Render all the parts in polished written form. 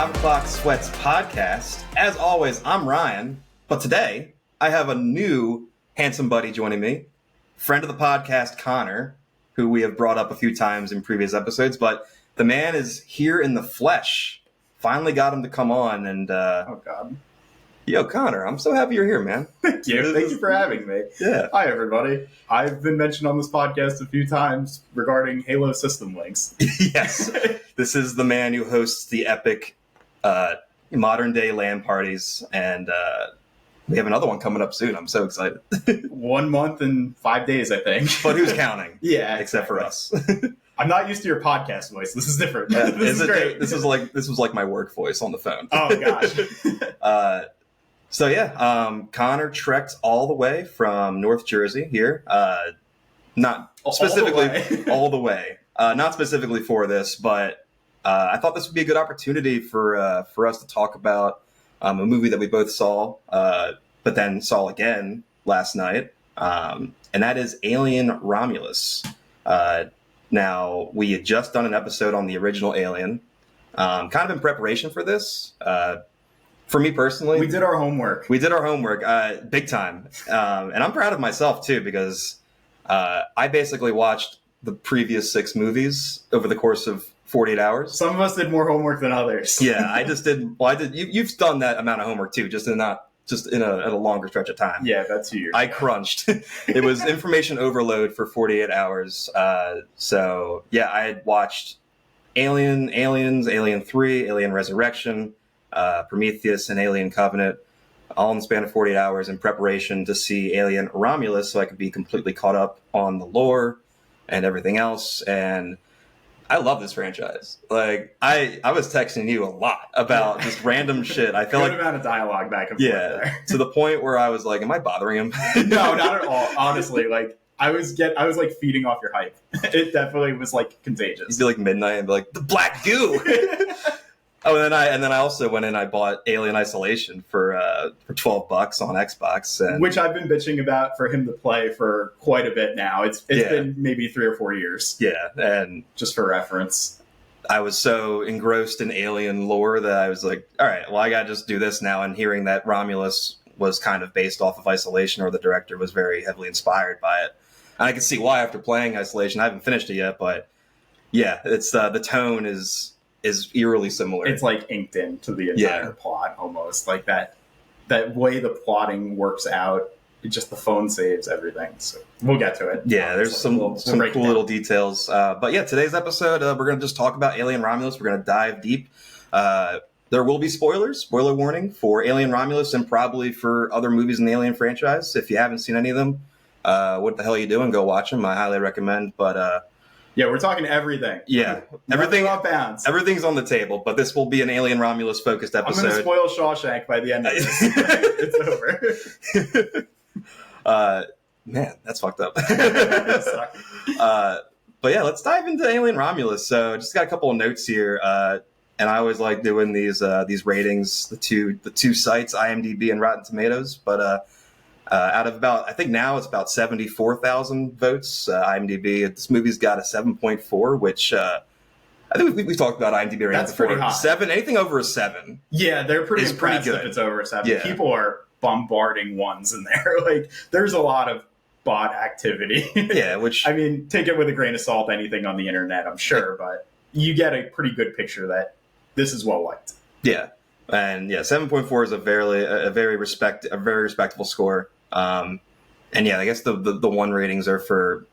5 O'Clock Sweats podcast. As always, I'm Ryan, but today I have a new handsome buddy joining me, friend of the podcast, Connor, who we have brought up a few times in previous episodes, but the man is here in the flesh. Finally got him to come on, and oh God. Yo, Connor, I'm so happy you're here, man. Thank you. Thank you for having me. Yeah. Hi, everybody. I've been mentioned on this podcast a few times regarding Halo system links. Yes. This is the man who hosts the epic modern-day LAN parties, and we have another one coming up soon. I'm so excited. 1 month and 5 days, I think. But who's counting? Yeah. Except for us. I'm not used to your podcast voice. This is different. Yeah, this is great. This was like my work voice on the phone. Oh, gosh. So yeah, Connor trekked all the way from North Jersey here. Not specifically all the way. Not specifically for this, but I thought this would be a good opportunity for us to talk about a movie that we both saw, but then saw again last night, and that is Alien Romulus. Now, we had just done an episode on the original Alien, kind of in preparation for this. For me personally, we did our homework. Big time. And I'm proud of myself, too, because I basically watched the previous 6 movies over the course of 48 hours. Some of us did more homework than others. Yeah, I just did. Well, I did. You've done that amount of homework, too, just in a longer stretch of time. Yeah, that's 2 years. I crunched. It was information overload for 48 hours. So, yeah, I had watched Aliens, Alien 3, Alien Resurrection, Prometheus, and Alien Covenant, all in the span of 48 hours in preparation to see Alien Romulus so I could be completely caught up on the lore and everything else. And I love this franchise. Like, I was texting you a lot about just random shit. I feel Good like amount of dialogue back and forth there. To the point where I was like, am I bothering him? No, not at all. Honestly, like I was like feeding off your hype. It definitely was like contagious. It'd be like midnight and be like, the black goo. Oh, and then I also went and I bought Alien Isolation for $12 on Xbox, and which I've been bitching about for him to play for quite a bit now. It's been maybe 3 or 4 years. Yeah, and just for reference, I was so engrossed in Alien lore that I was like, all right, well, I gotta just do this now. And hearing that Romulus was kind of based off of Isolation, or the director was very heavily inspired by it, and I can see why after playing Isolation. I haven't finished it yet, but yeah, it's the tone is eerily similar. It's like inked into the entire plot almost. Like that way the plotting works out, just the phone saves everything. So we'll get to it. Yeah, there's some cool little details. But yeah, today's episode, we're going to just talk about Alien Romulus. We're going to dive deep. There will be spoilers, spoiler warning, for Alien Romulus and probably for other movies in the Alien franchise. If you haven't seen any of them, what the hell are you doing? Go watch them. I highly recommend. But yeah, we're talking everything. Yeah, everything off bounds. Everything's on the table, but this will be an Alien Romulus focused episode. I'm going to spoil Shawshank by the end of this. It's over. Man, that's fucked up. But yeah, let's dive into Alien Romulus. So, just got a couple of notes here, and I always like doing these ratings, the two sites, IMDb and Rotten Tomatoes, but. Out of about, I think now it's about 74,000 votes. IMDb, this movie's got a 7.4, which I think we've talked about IMDb ratings That's before. pretty high. 7, anything over a 7. Yeah, they're pretty It's pretty impressed good. if it's over a 7. Yeah. People are bombarding ones in there. Like, there's a lot of bot activity. Yeah, which... I mean, take it with a grain of salt, anything on the internet, I'm sure, but you get a pretty good picture that this is well liked. Yeah, and yeah, 7.4 is a very respectable score. And yeah, I guess the one ratings are for,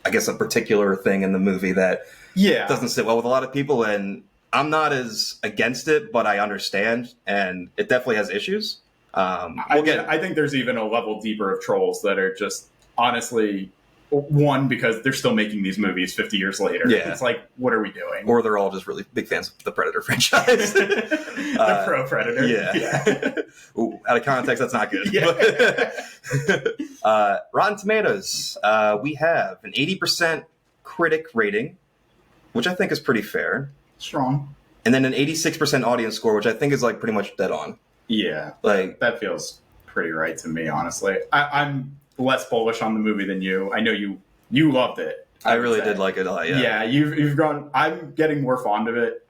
I guess, a particular thing in the movie that doesn't sit well with a lot of people, and I'm not as against it, but I understand, and it definitely has issues. I think there's even a level deeper of trolls that are just honestly, one, because they're still making these movies 50 years later. Yeah. What are we doing? Or they're all just really big fans of the Predator franchise. The pro-Predator. Yeah. Ooh, out of context, that's not good. Yeah. Rotten Tomatoes, we have an 80% critic rating, which I think is pretty fair. Strong. And then an 86% audience score, which I think is like pretty much dead on. Yeah. Like that feels pretty right to me, honestly. I'm less bullish on the movie than you. I know you loved it. I really did like it a lot. Yeah. Yeah, you've gone. I'm getting more fond of it.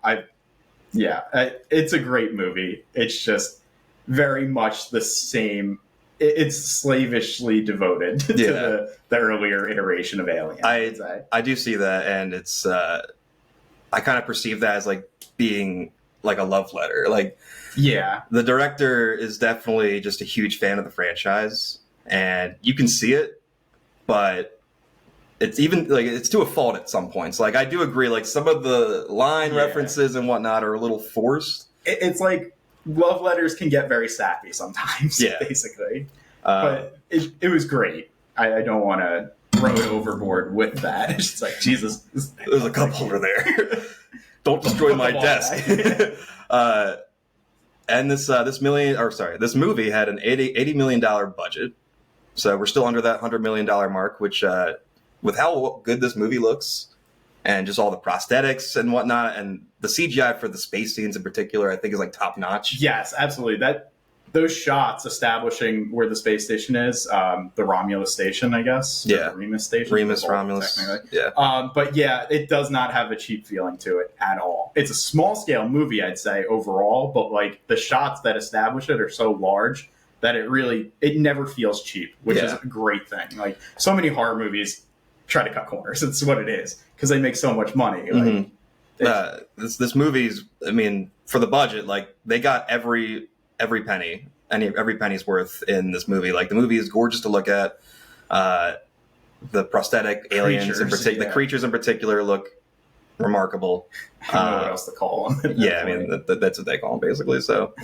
Yeah, it's a great movie. It's just very much the same. It's slavishly devoted to the earlier iteration of Alien. I do see that, and it's I kind of perceive that as like being like a love letter. Like, yeah, the director is definitely just a huge fan of the franchise, and you can see it, but it's even like it's to a fault at some points. Like, I do agree, like some of the line references and whatnot are a little forced. It's like love letters can get very sappy sometimes, basically. But it was great. I don't want to throw it overboard with that. It's just like, Jesus. There's a couple over there. Don't destroy my desk. And this movie had an $80 million budget. So we're still under that $100 million mark, which, with how good this movie looks and just all the prosthetics and whatnot, and the CGI for the space scenes in particular, I think is like top notch. Yes, absolutely. Those shots establishing where the space station is, the Romulus station, I guess. Yeah. The Remus station. Romulus. Yeah. But yeah, it does not have a cheap feeling to it at all. It's a small scale movie, I'd say, overall, but like the shots that establish it are so large that it never feels cheap, which is a great thing. Like, so many horror movies try to cut corners. It's what it is, because they make so much money. Like, this movie's, I mean, for the budget, like, they got every penny, every penny's worth in this movie. Like, the movie is gorgeous to look at. The prosthetic aliens in particular, the creatures in particular, look remarkable. I don't know what else to call them. I mean, that's what they call them, basically. So,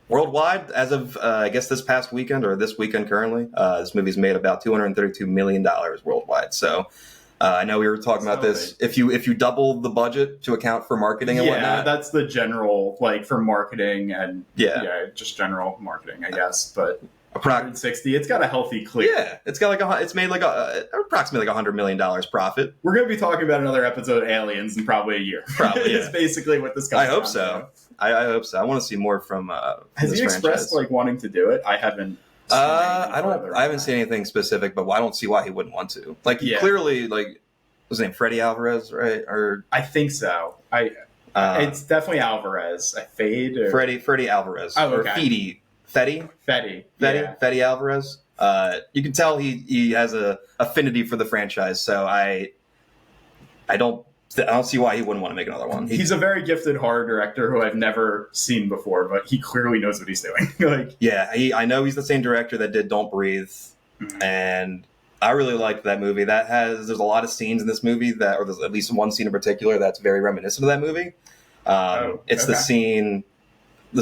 worldwide, as of I guess this past weekend or this weekend currently, this movie's made about $232 million worldwide. So. I know we were talking about this. If you double the budget to account for marketing and whatnot, that's the general, like, for marketing and just general marketing, I guess. But 160, it's got a healthy clear. Yeah, it's got it's made like approximately like $100 million profit. We're going to be talking about another episode of Aliens in probably a year. Probably, it's basically what this comes. I hope so. I hope so. I want to see more from. Has he expressed like wanting to do it? I haven't. I haven't seen anything specific, but I don't see why he wouldn't want to. Like, he clearly, like, what's his name, Freddie Alvarez, right? Or I think so. It's definitely Alvarez. Freddie Alvarez. Oh, okay. Fetty Alvarez. You can tell he has a affinity for the franchise, so I don't see why he wouldn't want to make another one. He's a very gifted horror director who I've never seen before, but he clearly knows what he's doing. I know he's the same director that did Don't Breathe, and I really liked that movie. There's a lot of scenes in this movie or there's at least one scene in particular that's very reminiscent of that movie. It's the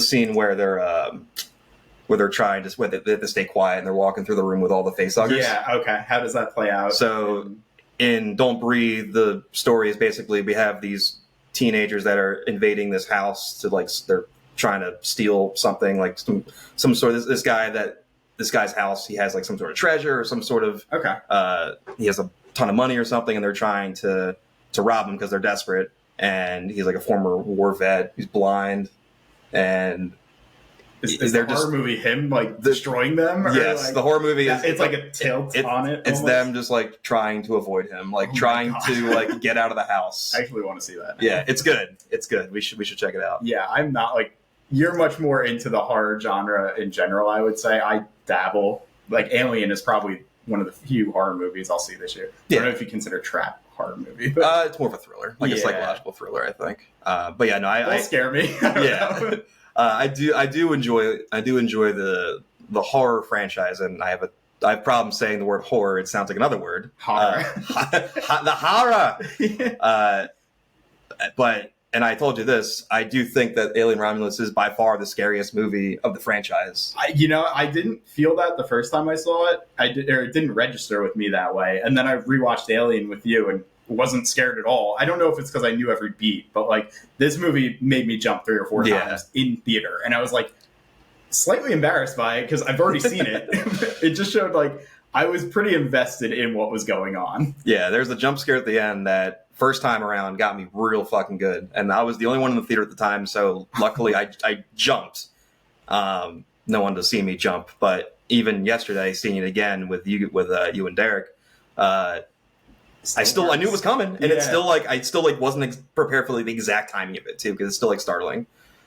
scene where they're trying to they have to stay quiet and they're walking through the room with all the facehuggers. Yeah, okay. How does that play out? So in Don't Breathe, the story is basically we have these teenagers that are invading this house to, like, they're trying to steal something, like some sort of this guy's house. He has like some sort of treasure or some sort of he has a ton of money or something, and they're trying to rob him because they're desperate. And he's like a former war vet. He's blind, and is the horror movie him like destroying them? Or yes, like, the horror movie is it's like a tilt on it. It's them just like trying to avoid him, like trying to like get out of the house. I actually want to see that. Yeah, it's good. It's good. We should check it out. Yeah, I'm not like you're much more into the horror genre in general. I would say I dabble. Like, Alien is probably one of the few horror movies I'll see this year. I don't know if you consider Trap horror movie. But it's more of a thriller, like a psychological thriller, I think. But yeah, no, I scare me. I do enjoy the horror franchise, and I have problems saying the word horror. It sounds like another word. Horror. The horror. And I told you this, I do think that Alien Romulus is by far the scariest movie of the franchise. I didn't feel that the first time I saw it. It didn't register with me that way. And then I rewatched Alien with you and wasn't scared at all. I don't know if it's because I knew every beat, but like, this movie made me jump 3 or 4 times in theater. And I was like slightly embarrassed by it because I've already seen it. It just showed like I was pretty invested in what was going on. Yeah, there's a jump scare at the end that first time around got me real fucking good. And I was the only one in the theater at the time, so luckily I jumped. No one to see me jump. But even yesterday, seeing it again with you and Derick, I knew it was coming, and it's still like I still like wasn't prepared for like the exact timing of it too, because it's still like startling.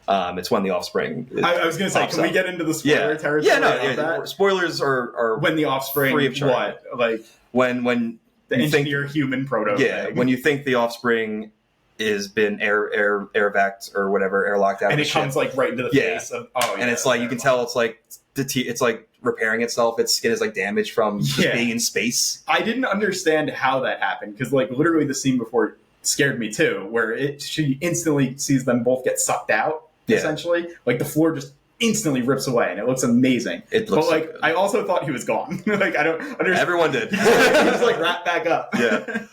It's when the offspring. I was going to say, can we get into the spoiler territory? Yeah, spoilers are when the offspring. Free of charge. What like when the engineer human proto? Yeah, thing. when you think the offspring has been air vac or whatever, airlocked out, and of it the comes ship. like right into the face of. Oh, yeah, and it's like you can tell it's like it's like repairing itself. Its skin is like damaged from just being in space. I didn't understand how that happened because like literally the scene before scared me too, where she instantly sees them both get sucked out. Essentially, like the floor just instantly rips away, and it looks amazing. It looks, but like so I also thought he was gone. Like I don't understand. Everyone did. He was like wrapped back up. Yeah.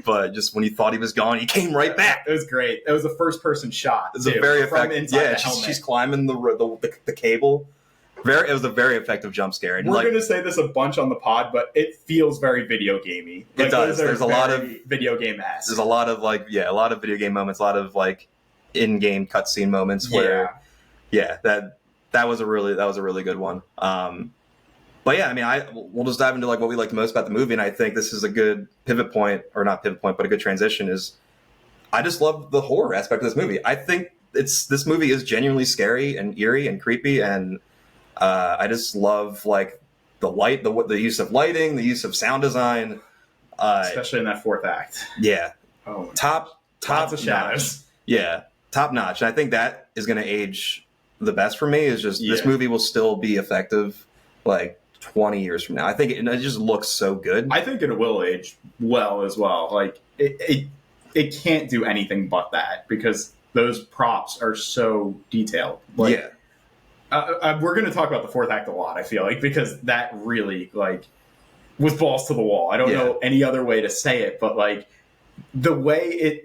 But just when you thought he was gone, he came right back. It was great. It was a first-person shot. It was a very effective. Yeah, she's she's climbing the cable. It was a very effective jump scare. And we're going to say this a bunch on the pod, but it feels very video gamey. Like, it does. There's a lot of video game-esque. There's a lot of a lot of video game moments, a lot of like in-game cutscene moments where, that was a really good one. But yeah, I mean, we'll just dive into like what we liked most about the movie, and I think this is a good pivot point, or not pivot point, but a good transition. Is I just love the horror aspect of this movie. I think this movie is genuinely scary and eerie and creepy, and I just love like the light, the use of lighting, the use of sound design, especially in that fourth act. Yeah, top of shadows. Yeah, top notch. And I think that is going to age the best for me. Is just this movie will still be effective, like 20 years from now. I think it just looks so good. I think it will age well as well. Like it can't do anything but that because those props are so detailed. Like, we're going to talk about the fourth act a lot, I feel like, because that really like was balls to the wall. I don't know any other way to say it, but like the way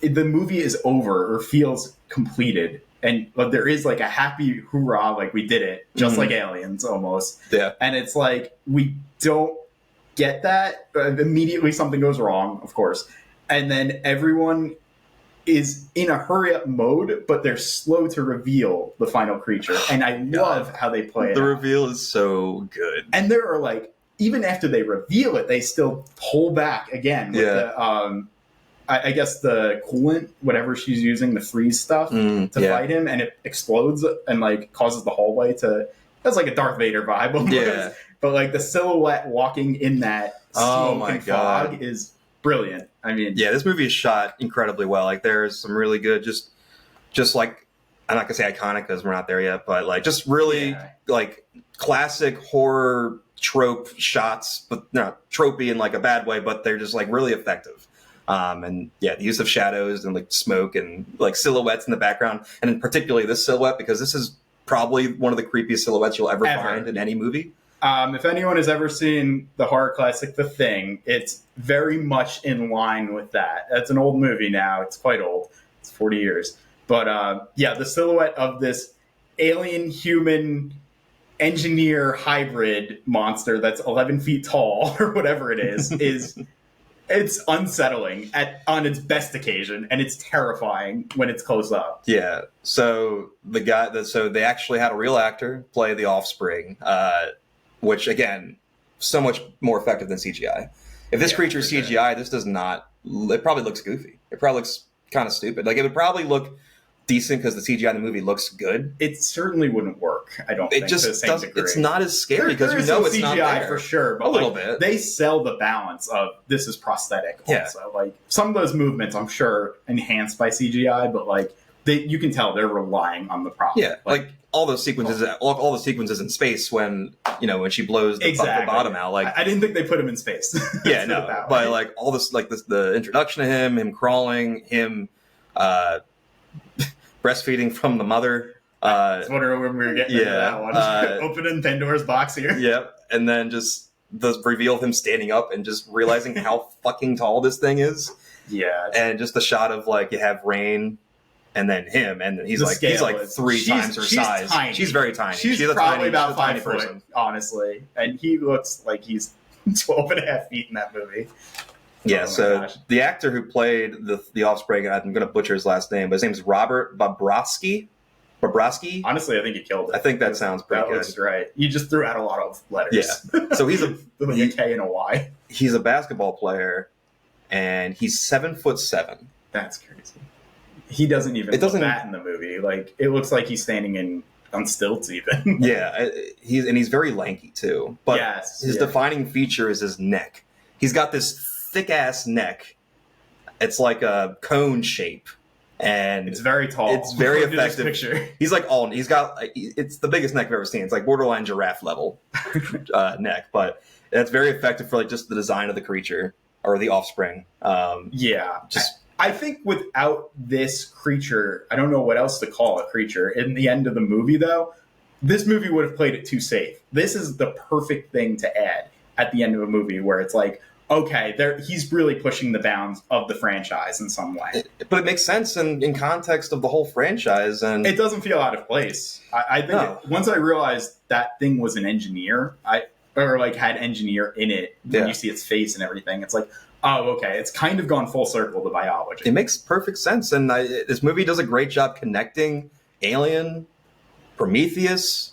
the movie is over or feels completed, and there is like a happy hoorah, like we did it, just like Aliens almost. Yeah. And it's like we don't get that. Immediately something goes wrong, of course. And then everyone is in a hurry up mode, but they're slow to reveal the final creature. And I love how they play it. The reveal is so good. And there are like, even after they reveal it, they still pull back again with the I guess the coolant, whatever she's using, the freeze stuff to fight him, and it explodes and like causes the hallway to. That's like a Darth Vader vibe, almost. But like the silhouette walking in that smoke and fog is brilliant. I mean, this movie is shot incredibly well. Like there's some really good, just like I'm not gonna say iconic because we're not there yet, but like just really like classic horror trope shots, but not tropey in like a bad way, but they're just like really effective. And the use of shadows and like smoke and like silhouettes in the background, and particularly this silhouette, because this is probably one of the creepiest silhouettes you'll ever find in any movie. If anyone has ever seen the horror classic The Thing, it's very much in line with that. That's an old movie now. It's quite old. It's 40 years. But the silhouette of this alien human engineer hybrid monster that's 11 feet tall or whatever it is it's unsettling on its best occasion, and it's terrifying when it's close up. Yeah. So they actually had a real actor play the offspring, which again, so much more effective than CGI. If this creature is CGI, this does not. It probably looks goofy. It probably looks kind of stupid. Like it would probably look decent because the CGI in the movie looks good. It certainly wouldn't work. I don't. It just doesn't. It's not as scary because you know it's CGI not there. For sure, but a little bit. They sell the balance of this is prosthetic. Also, like some of those movements, I'm sure enhanced by CGI, but like you can tell they're relying on the prop. Yeah, like all those sequences, all the sequences in space when she blows the bottom out. Like I didn't think they put him in space. But like all this, like the introduction to him crawling, him. Breastfeeding from the mother. I was wondering when we were getting into that one. Opening Pandora's box here. Yep. And then just the reveal of him standing up and just realizing how fucking tall this thing is. Yeah. And just the shot of like you have Rain and then him, and he's like 3 times her size. Tiny. She's very tiny. She's probably about 5 foot, honestly. And he looks like he's 12 and a half feet in that movie. Yeah, the actor who played the offspring, I'm going to butcher his last name, but his name is Robert Bobrovsky. Honestly, I think he killed it. I think that sounds pretty good. That's right. You just threw out a lot of letters. Yeah. So he's like a K and a Y. He's a basketball player, and he's 7'7". That's crazy. He doesn't even look that in the movie. Like, it looks like he's standing on stilts even. Yeah, he's very lanky too. But his defining feature is his neck. He's got this thick ass neck. It's like a cone shape, and it's very tall. It's very effective. He's like it's the biggest neck I've ever seen. It's like borderline giraffe level neck, but it's very effective for like just the design of the creature or the offspring. I think without this creature, I don't know what else to call a creature. In the end of the movie, though, this movie would have played it too safe. This is the perfect thing to add at the end of a movie where it's like, okay, he's really pushing the bounds of the franchise in some way. But it makes sense in context of the whole franchise. And it doesn't feel out of place. I think once I realized that thing was an engineer, had engineer in it, when you see its face and everything, it's like, oh, okay, it's kind of gone full circle to biology. It makes perfect sense. And this movie does a great job connecting Alien, Prometheus,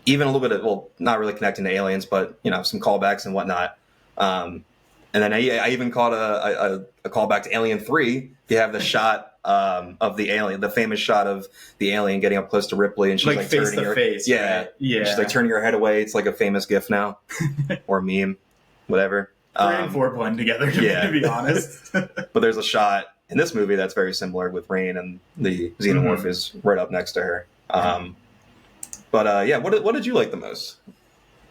even a little bit of, well, not really connecting to Aliens, but, some callbacks and whatnot. And then I even caught a callback to Alien 3. You have the shot of the alien, the famous shot of the alien getting up close to Ripley, and she's like face turning to face. Yeah, right? Yeah. She's like turning her head away. It's like a famous GIF now, or a meme, whatever. 3 and 4 blend together, to be honest. But there's a shot in this movie that's very similar with Rain, and the xenomorph is right up next to her. What did you like the most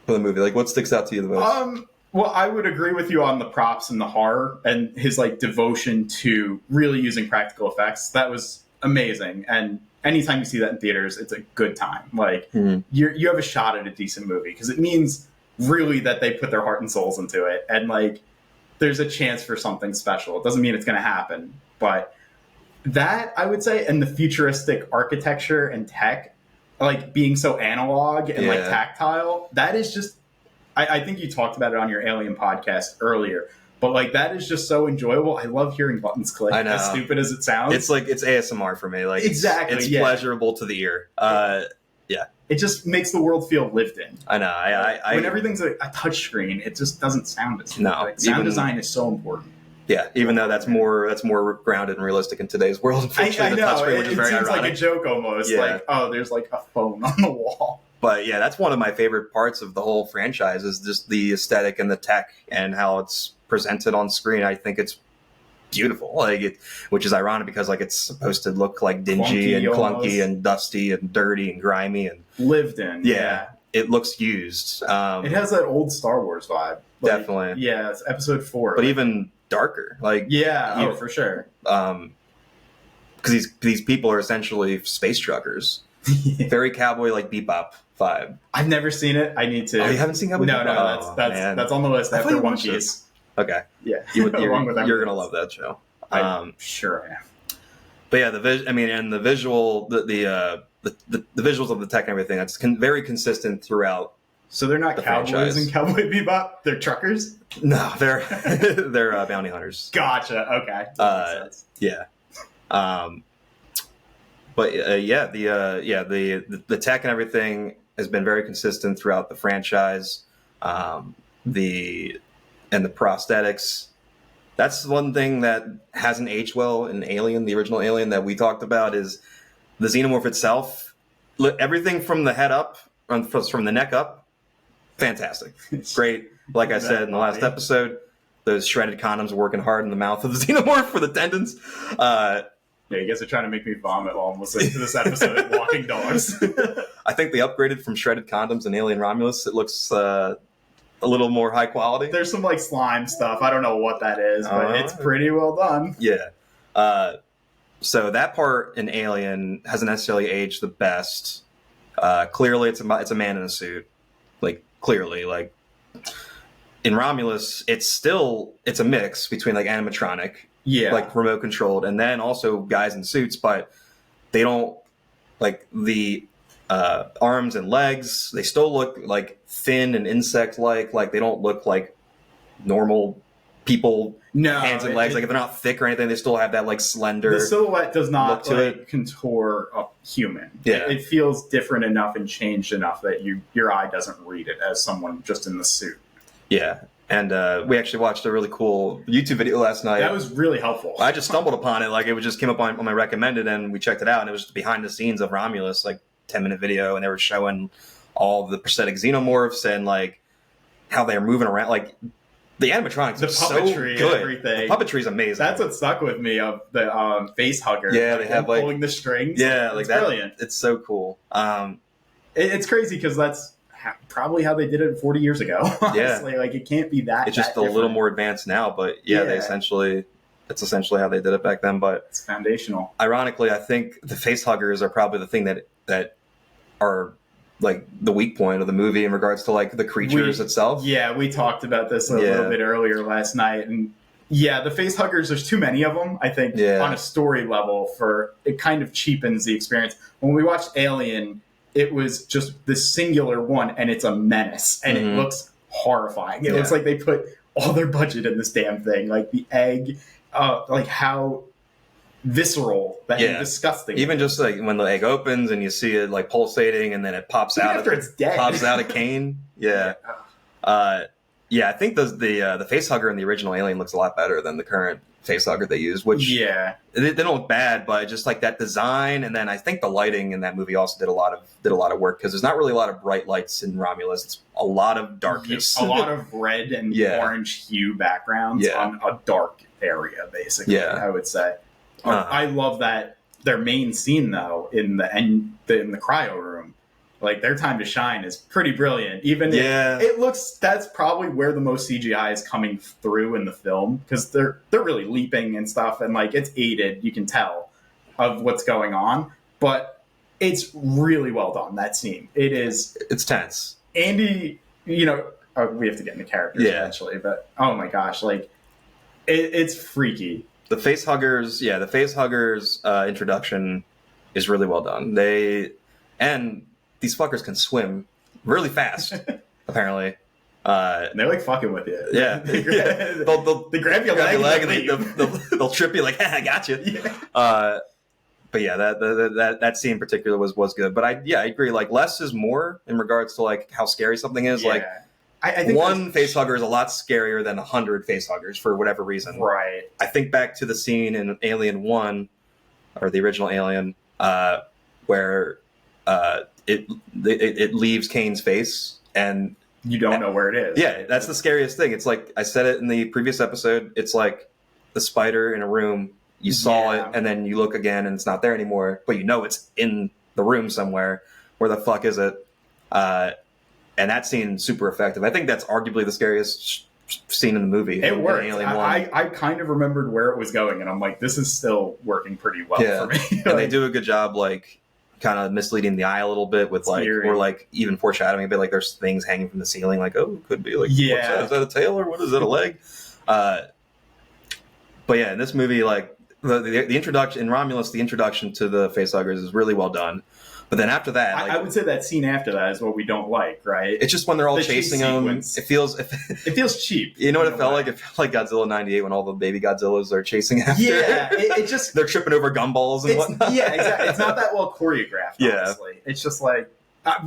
for the movie? Like, what sticks out to you the most? Well, I would agree with you on the props and the horror and his devotion to really using practical effects. That was amazing. And anytime you see that in theaters, it's a good time. You have a shot at a decent movie because it means really that they put their heart and souls into it. And there's a chance for something special. It doesn't mean it's going to happen, but that I would say, and the futuristic architecture and tech, being so analog and tactile, that is just, I think you talked about it on your Alien podcast earlier, but that is just so enjoyable. I love hearing buttons click. I know. As stupid as it sounds. It's it's ASMR for me. Exactly. It's pleasurable to the ear. It just makes the world feel lived in. I know. When everything's a touch screen, it just doesn't sound as good. No. Sound design is so important. Yeah, even though that's more grounded and realistic in today's world. Unfortunately, I know. The touchscreen, which is very seems ironic. like a joke almost. Yeah. There's a phone on the wall. But yeah, that's one of my favorite parts of the whole franchise is just the aesthetic and the tech and how it's presented on screen. I think it's beautiful, which is ironic because it's supposed to look dingy and clunky and dusty and dirty and grimy and lived in. Yeah. It looks used. It has that old Star Wars vibe. Definitely. Yeah, it's episode 4. But even darker. For sure. Because these people are essentially space truckers. Very cowboy bebop vibe. I've never seen it. I need to. Oh, you haven't seen Cowboy Bebop? No, that's on the list after One Piece. Okay. Yeah. You're gonna love that show. I'm sure I am. But yeah, the visual, the visuals of the tech and everything, that's very consistent throughout. So they're not cowboys in Cowboy Bebop? They're truckers? No, they're they're bounty hunters. Gotcha. Okay. That makes sense. Yeah. The tech and everything has been very consistent throughout the franchise. The prosthetics. That's one thing that hasn't aged well in Alien, the original Alien that we talked about, is the xenomorph itself. Everything from the head up, from the neck up, fantastic. Great. Like I said in the last episode, those shredded condoms are working hard in the mouth of the xenomorph for the tendons. Yeah, you guys are trying to make me vomit while I'm listening to this episode of Walking Dogs. I think they upgraded from shredded condoms in Alien Romulus. It looks a little more high quality. There's some slime stuff. I don't know what that is, but it's pretty well done. Yeah. So that part in Alien hasn't necessarily aged the best. Clearly, it's a man in a suit. Clearly, in Romulus, it's a mix between animatronic. Yeah. Remote controlled, and then also guys in suits, but they don't the arms and legs. They still look thin and insect-like. They don't look like normal people. No, hands and legs. They're not thick or anything. They still have that slender. The silhouette does not look to it. Contour a human. Yeah. It feels different enough and changed enough that your eye doesn't read it as someone just in the suit. Yeah. And we actually watched a really cool YouTube video last night. That was really helpful. I just stumbled upon it. Like, it just came up on my recommended, and we checked it out. And it was behind the scenes of Romulus, like 10-minute video, and they were showing all the prosthetic xenomorphs and like how they're moving around. Like, the animatronics the are so puppetry, good. everything. The puppetry's amazing. That's what stuck with me of the face hugger. Yeah, they have like pulling the strings. Yeah, like it's that. Brilliant. It's so cool. It's crazy because that's probably how they did it 40 years ago. Honestly, like it can't be that. It's just that a little more advanced now, but it's essentially how they did it back then. But it's foundational. Ironically, I think the face huggers are probably the thing that are like the weak point of the movie in regards to like the creatures itself. Yeah, we talked about this a little bit earlier last night, and the face huggers. There's too many of them. I think on a story level, it kind of cheapens the experience. When we watched Alien, it was just the singular one, and it's a menace, and it looks horrifying. It looks like they put all their budget in this damn thing, like the egg, like how visceral and disgusting. Even just like when the egg opens and you see it like pulsating, and then it pops out after it's dead, pops out a cane. I think the face hugger in the original Alien looks a lot better than the current face hugger they use, which they don't look bad, but just like that design. And then I think the lighting in that movie also did a lot of work, because there's not really a lot of bright lights in Romulus. It's a lot of darkness, a lot of red and orange hue backgrounds on a dark area, basically. I would say. I love that their main scene though in the cryo room. Like, their time to shine is pretty brilliant. Even it looks, that's probably where the most CGI is coming through in the film, because they're really leaping and stuff, and like it's aided, you can tell, of what's going on. But it's really well done, that scene. It's tense. Andy, we have to get into characters eventually, but oh my gosh, like it's freaky. The face huggers, introduction is really well done. These fuckers can swim really fast, apparently. And they're like fucking with you. Yeah. They grab your leg and they'll trip you like, I got you. But yeah, that scene in particular was good. But I agree. Like, less is more in regards to like how scary something is. Like, I think one face hugger is a lot scarier than 100 face huggers for whatever reason. Right. I think back to the scene in Alien 1, or the original Alien, where it leaves Kane's face and you don't know where it is. Yeah, that's the scariest thing. It's like I said it in the previous episode. It's like the spider in a room. You saw it, and then you look again, and it's not there anymore. But you know it's in the room somewhere. Where the fuck is it? And that scene super effective. I think that's arguably the scariest scene in the movie. It worked. I kind of remembered where it was going, and I'm like, this is still working pretty well for me. And they do a good job, like, kind of misleading the eye a little bit with like, or like even foreshadowing a bit, like there's things hanging from the ceiling, like, oh, it could be like, what's that? Is that a tail, or what is that, a leg? But yeah, in this movie, like the introduction in Romulus, the introduction to the facehuggers is really well done. But then after that, like, I would say that scene after that is what we don't like, right? It's just when they're all chasing them. It feels cheap. You know what it felt like? It felt like Godzilla '98 when all the baby Godzillas are chasing after. Yeah, it just they're tripping over gumballs and whatnot. Yeah, exactly. It's not that well choreographed. Honestly, it's just like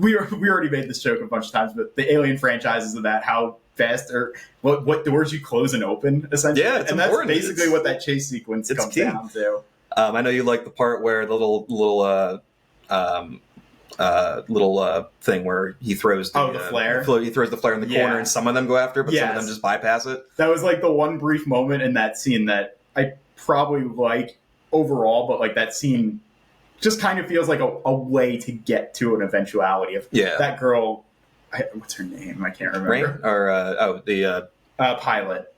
we already made this joke a bunch of times, but the Alien franchises of that, how fast or what doors you close and open, essentially. Yeah, it's and important. That's basically what that chase sequence comes down to. I know you like the part where the little thing where he throws the flare. He throws the flare in the corner, and some of them go after it, but some of them just bypass it. That was like the one brief moment in that scene that I probably like overall, but like that scene just kind of feels like a way to get to an eventuality of that girl. What's her name? I can't remember. Rain? Or the pilot.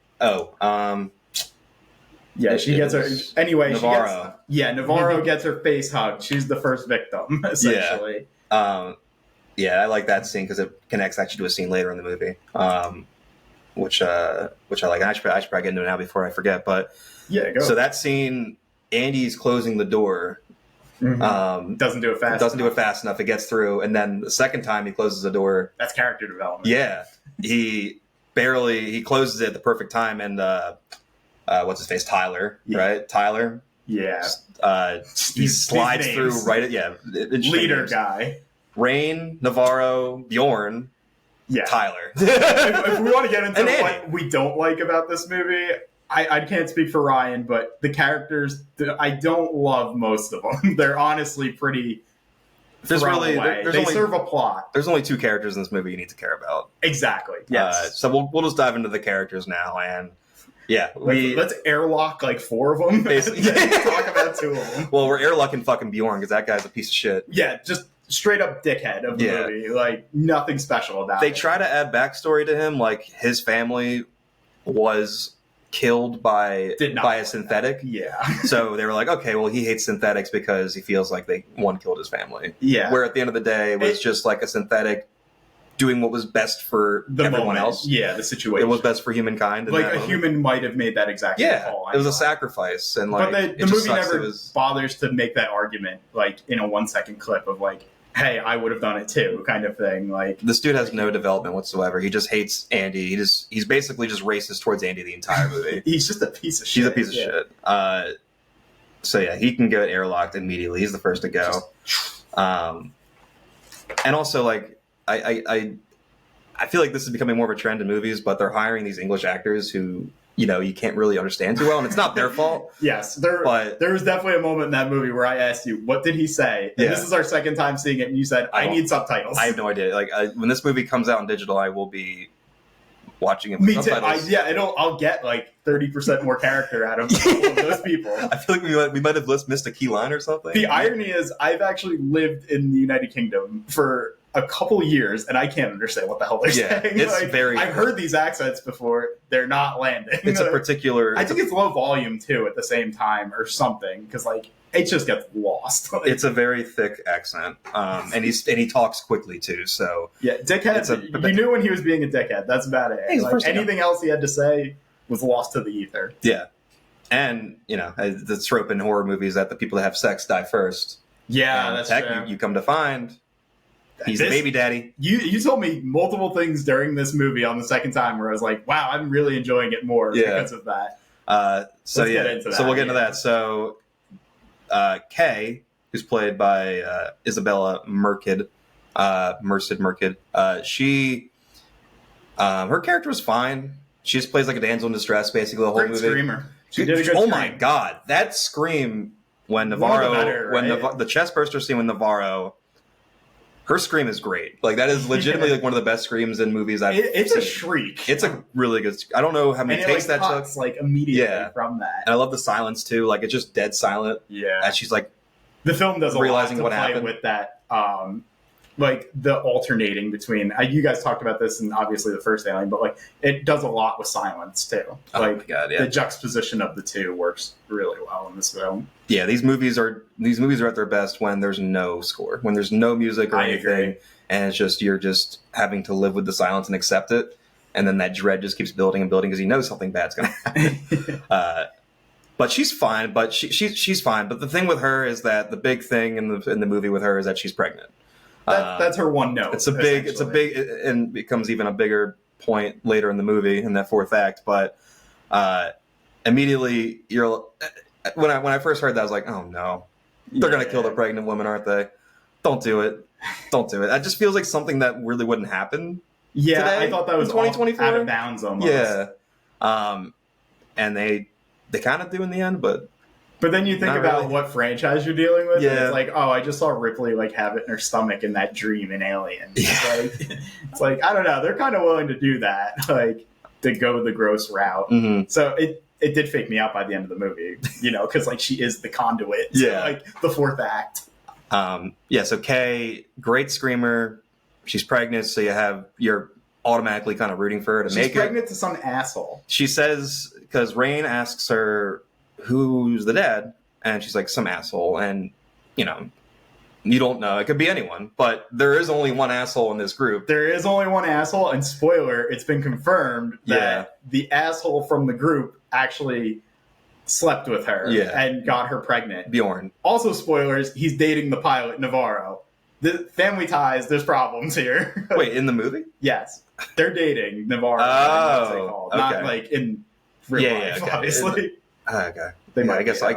Yeah, she gets her anyway. Navarro. Navarro gets her face hugged. She's the first victim, essentially. I like that scene because it connects actually to a scene later in the movie, which I like. I should probably get into it now before I forget. But go. So that scene, Andy's closing the door. Doesn't do it fast enough. It gets through, and then the second time he closes the door. That's character development. Yeah, he closes it at the perfect time, and what's his face? Tyler, right? Tyler. Yeah. He slides through right at leader guy. Rain, Navarro, Bjorn. Tyler. If we want to get into And Annie. what we don't like about this movie, I can't speak for Ryan, but the characters, I don't love most of them. They're honestly pretty There's away. They only, serve a plot. There's only 2 characters in this movie you need to care about. Exactly. Yes. So we'll just dive into the characters now, and let's airlock like 4 of them. Basically, talk about 2 of them. Well, we're airlocking fucking Bjorn because that guy's a piece of shit. Yeah, just straight up dickhead of the movie. Like nothing special about it. They try to add backstory to him, like his family was killed by a synthetic. Yeah. So they were like, okay, well, he hates synthetics because he feels like one killed his family. Yeah. Where at the end of the day, it was just like a synthetic doing what was best for everyone else. Yeah, the situation. It was best for humankind. Like a human might have made that exact call. It was a sacrifice, and like, but the movie never bothers to make that argument, like in a 1-second clip of like, hey, I would have done it too, kind of thing. Like this dude has no development whatsoever. He just hates Andy. He's basically just racist towards Andy the entire movie. He's just a piece of shit. He's a piece of shit. So yeah, he can get airlocked immediately. He's the first to go. And also like I feel like this is becoming more of a trend in movies, but they're hiring these English actors who you can't really understand too well, and it's not their fault. Yes, there was definitely a moment in that movie where I asked you, what did he say? And this is our second time seeing it, and you said, I need subtitles. I have no idea. Like when this movie comes out in digital, I will be watching it with subtitles. I'll get like 30% more character out of all of those people. I feel like we might have missed a key line or something. The irony is, I've actually lived in the United Kingdom for a couple years, and I can't understand what the hell they're saying. It's like, I've heard these accents before. They're not landing. It's a particular... I think it's low volume, too, at the same time, or something, because, like, it just gets lost. It's a very thick accent, and he talks quickly, too, so... Yeah, dickhead, you knew when he was being a dickhead. That's about it. Like, anything else he had to say was lost to the ether. Yeah. And, the trope in horror movies that the people that have sex die first. Yeah, that's true. You come to find... He's the baby daddy. You told me multiple things during this movie on the second time where I was like, wow, I'm really enjoying it more because of that. So we'll get into that. So Kay, who's played by Isabella Merced, she her character was fine. She just plays like a damsel in distress basically the whole movie. Screamer. She did a good scream. My god, that scream when Navarro the chest burster scene with Navarro. Her scream is great. Like that is legitimately like one of the best screams in movies I've seen. It's a shriek. It's a really good. I don't know how many takes that took. Like immediately from that. And I love the silence too. Like it's just dead silent. Yeah. And she's like, the film does realizing a lot to what play happened with that. Like the alternating between. You guys talked about this in obviously the first Alien, but like it does a lot with silence too. Like oh my God, yeah. The juxtaposition of the two works really well in this film. Yeah, these movies are at their best when there's no score, when there's no music or anything, and it's just you're just having to live with the silence and accept it, and then that dread just keeps building and building because you know something bad's going to happen. But she's fine. But she's fine. But the thing with her is that the big thing in the movie with her is that she's pregnant. That's her one note. It's a big, and it becomes even a bigger point later in the movie in that fourth act. But immediately when I first heard that, I was like, oh no, they're gonna kill the pregnant woman, aren't they? Don't do it. That just feels like something that really wouldn't happen. Yeah, today, I thought that was 2024 out of bounds almost. Yeah, and they kind of do in the end, but then you think about what franchise you're dealing with. Yeah, and it's like, oh, I just saw Ripley like have it in her stomach in that dream in Alien. Yeah. It's like I don't know. They're kind of willing to do that, like to go the gross route. Mm-hmm. So it did fake me out by the end of the movie, because like she is the conduit to like the fourth act. So Kay, great screamer. She's pregnant, so you're automatically kind of rooting for her to make it. She's pregnant to some asshole. She says, because Rain asks her, who's the dad? And she's like, some asshole. And, you don't know. It could be anyone, but there is only one asshole in this group. There is only one asshole, and spoiler, it's been confirmed that the asshole from the group actually slept with her and got her pregnant. Bjorn. Also, spoilers, he's dating the pilot, Navarro. The family ties, there's problems here. Wait, in the movie? Yes. They're dating Navarro. Oh, okay. Not like in real life, obviously. Okay. They I guess I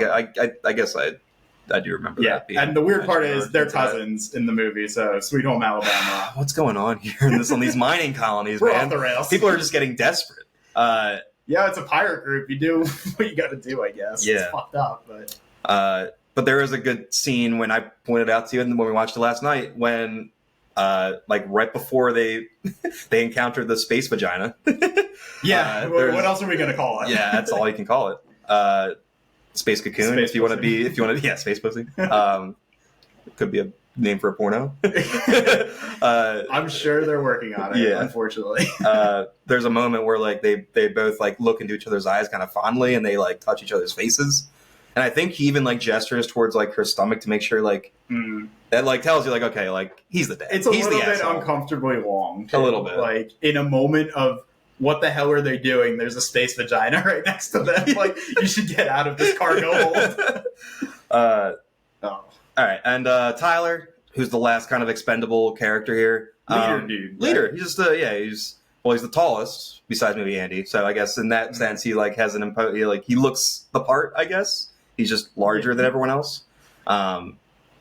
do remember that. And the weird part is they're cousins in the movie, so Sweet Home Alabama. What's going on here on these mining colonies, We're man? off the rails. People are just getting desperate. Yeah, it's a pirate group. You do what you got to do, I guess. Yeah. It's fucked up, but... But there is a good scene when I pointed out to you when we watched it last night when, like, right before they encountered the space vagina. Yeah, what else are we going to call it? Yeah, that's all you can call it. Space cocoon, Space if you want to be, yeah, space pussy. It could be a name for a porno. I'm sure they're working on it, Yeah. unfortunately. There's a moment where like they both like look into each other's eyes kind of fondly and they like touch each other's faces. And I think he even like gestures towards like her stomach to make sure like that like tells you like, okay, like he's the dad. It's a He's little the bit asshole. uncomfortably long. Too. A little bit. Like in a moment of what the hell are they doing? There's a space vagina right next to them. Like you should get out of this cargo hold. All right, and Tyler, who's the last kind of expendable character here, Leader dude. Leader. Right? He's just he's the tallest besides maybe Andy. So I guess in that sense, he like has he looks the part. I guess he's just larger than everyone else.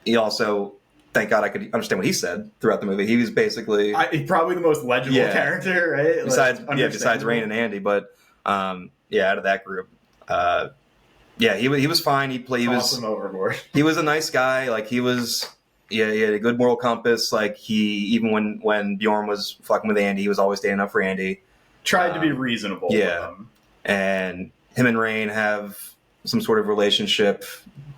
He also, thank God, I could understand what he said throughout the movie. He was basically He's probably the most legible character, right? Besides Rain and Andy, but out of that group. He was fine. He was overboard. He was a nice guy. Like he was, he had a good moral compass. Like even when Bjorn was fucking with Andy, he was always standing up for Andy. Tried to be reasonable. Yeah, with him. And him and Rain have some sort of relationship.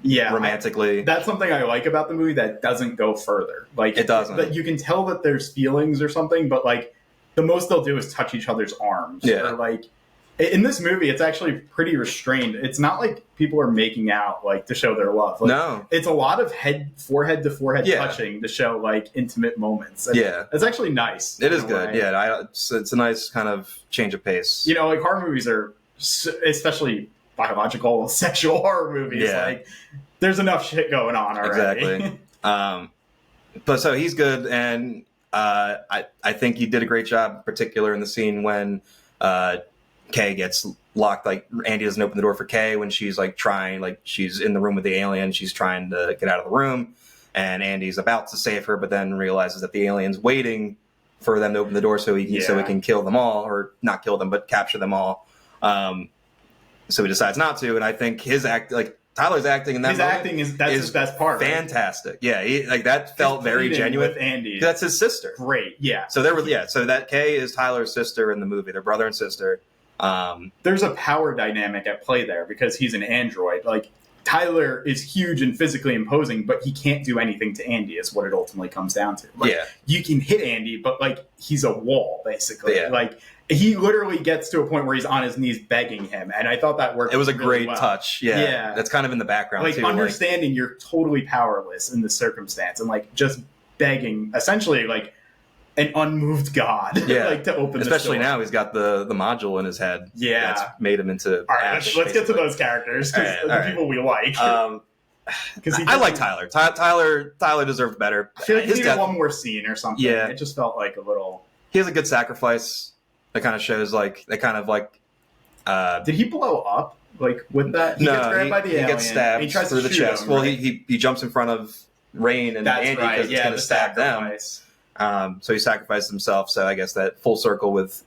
Yeah, romantically. That's something I like about the movie that doesn't go further. Like it doesn't. That you can tell that there's feelings or something, but like the most they'll do is touch each other's arms. Yeah. Or like in this movie, it's actually pretty restrained. It's not like people are making out like to show their love. Like, no, it's a lot of forehead to forehead touching to show like intimate moments. And it's actually nice. It is good. Way. Yeah, it's a nice kind of change of pace. You know, like horror movies are, especially biological sexual horror movies. Yeah. Like there's enough shit going on already. Exactly. But so he's good, and I think he did a great job, in particular in the scene when Kay gets locked. Like Andy doesn't open the door for Kay when she's like trying, like she's in the room with the alien. She's trying to get out of the room, and Andy's about to save her, but then realizes that the alien's waiting for them to open the door so he can kill them all, or not kill them, but capture them all. So he decides not to, and I think Tyler's acting in that that's his best part. Fantastic. Right? Yeah, that felt very genuine. With Andy. That's his sister. Great. Yeah. So so that Kay is Tyler's sister in the movie. They're brother and sister. There's a power dynamic at play there because he's an android. Like Tyler is huge and physically imposing, but he can't do anything to Andy is what it ultimately comes down to. Like, you can hit Andy, but like he's a wall basically. Yeah. Like he literally gets to a point where he's on his knees begging him, and I thought that worked. It was a great touch. Yeah, that's kind of in the background like too. Understanding you're totally powerless in this circumstance, and like just begging, essentially like an unmoved god. Like to open. Especially now he's got the module in his head. Yeah, that's made him into. All right, let's get to those characters because the people we like. Because I like Tyler. Tyler deserved better. I feel like he needed one more scene or something. Yeah, it just felt like a little. He has a good sacrifice. That kind of shows did he blow up like with that? He gets grabbed by the alien. He gets stabbed he tries through to the chest. him, well, right? he jumps in front of Rain and Andy because he's going to stab them. So he sacrificed himself. So I guess that full circle with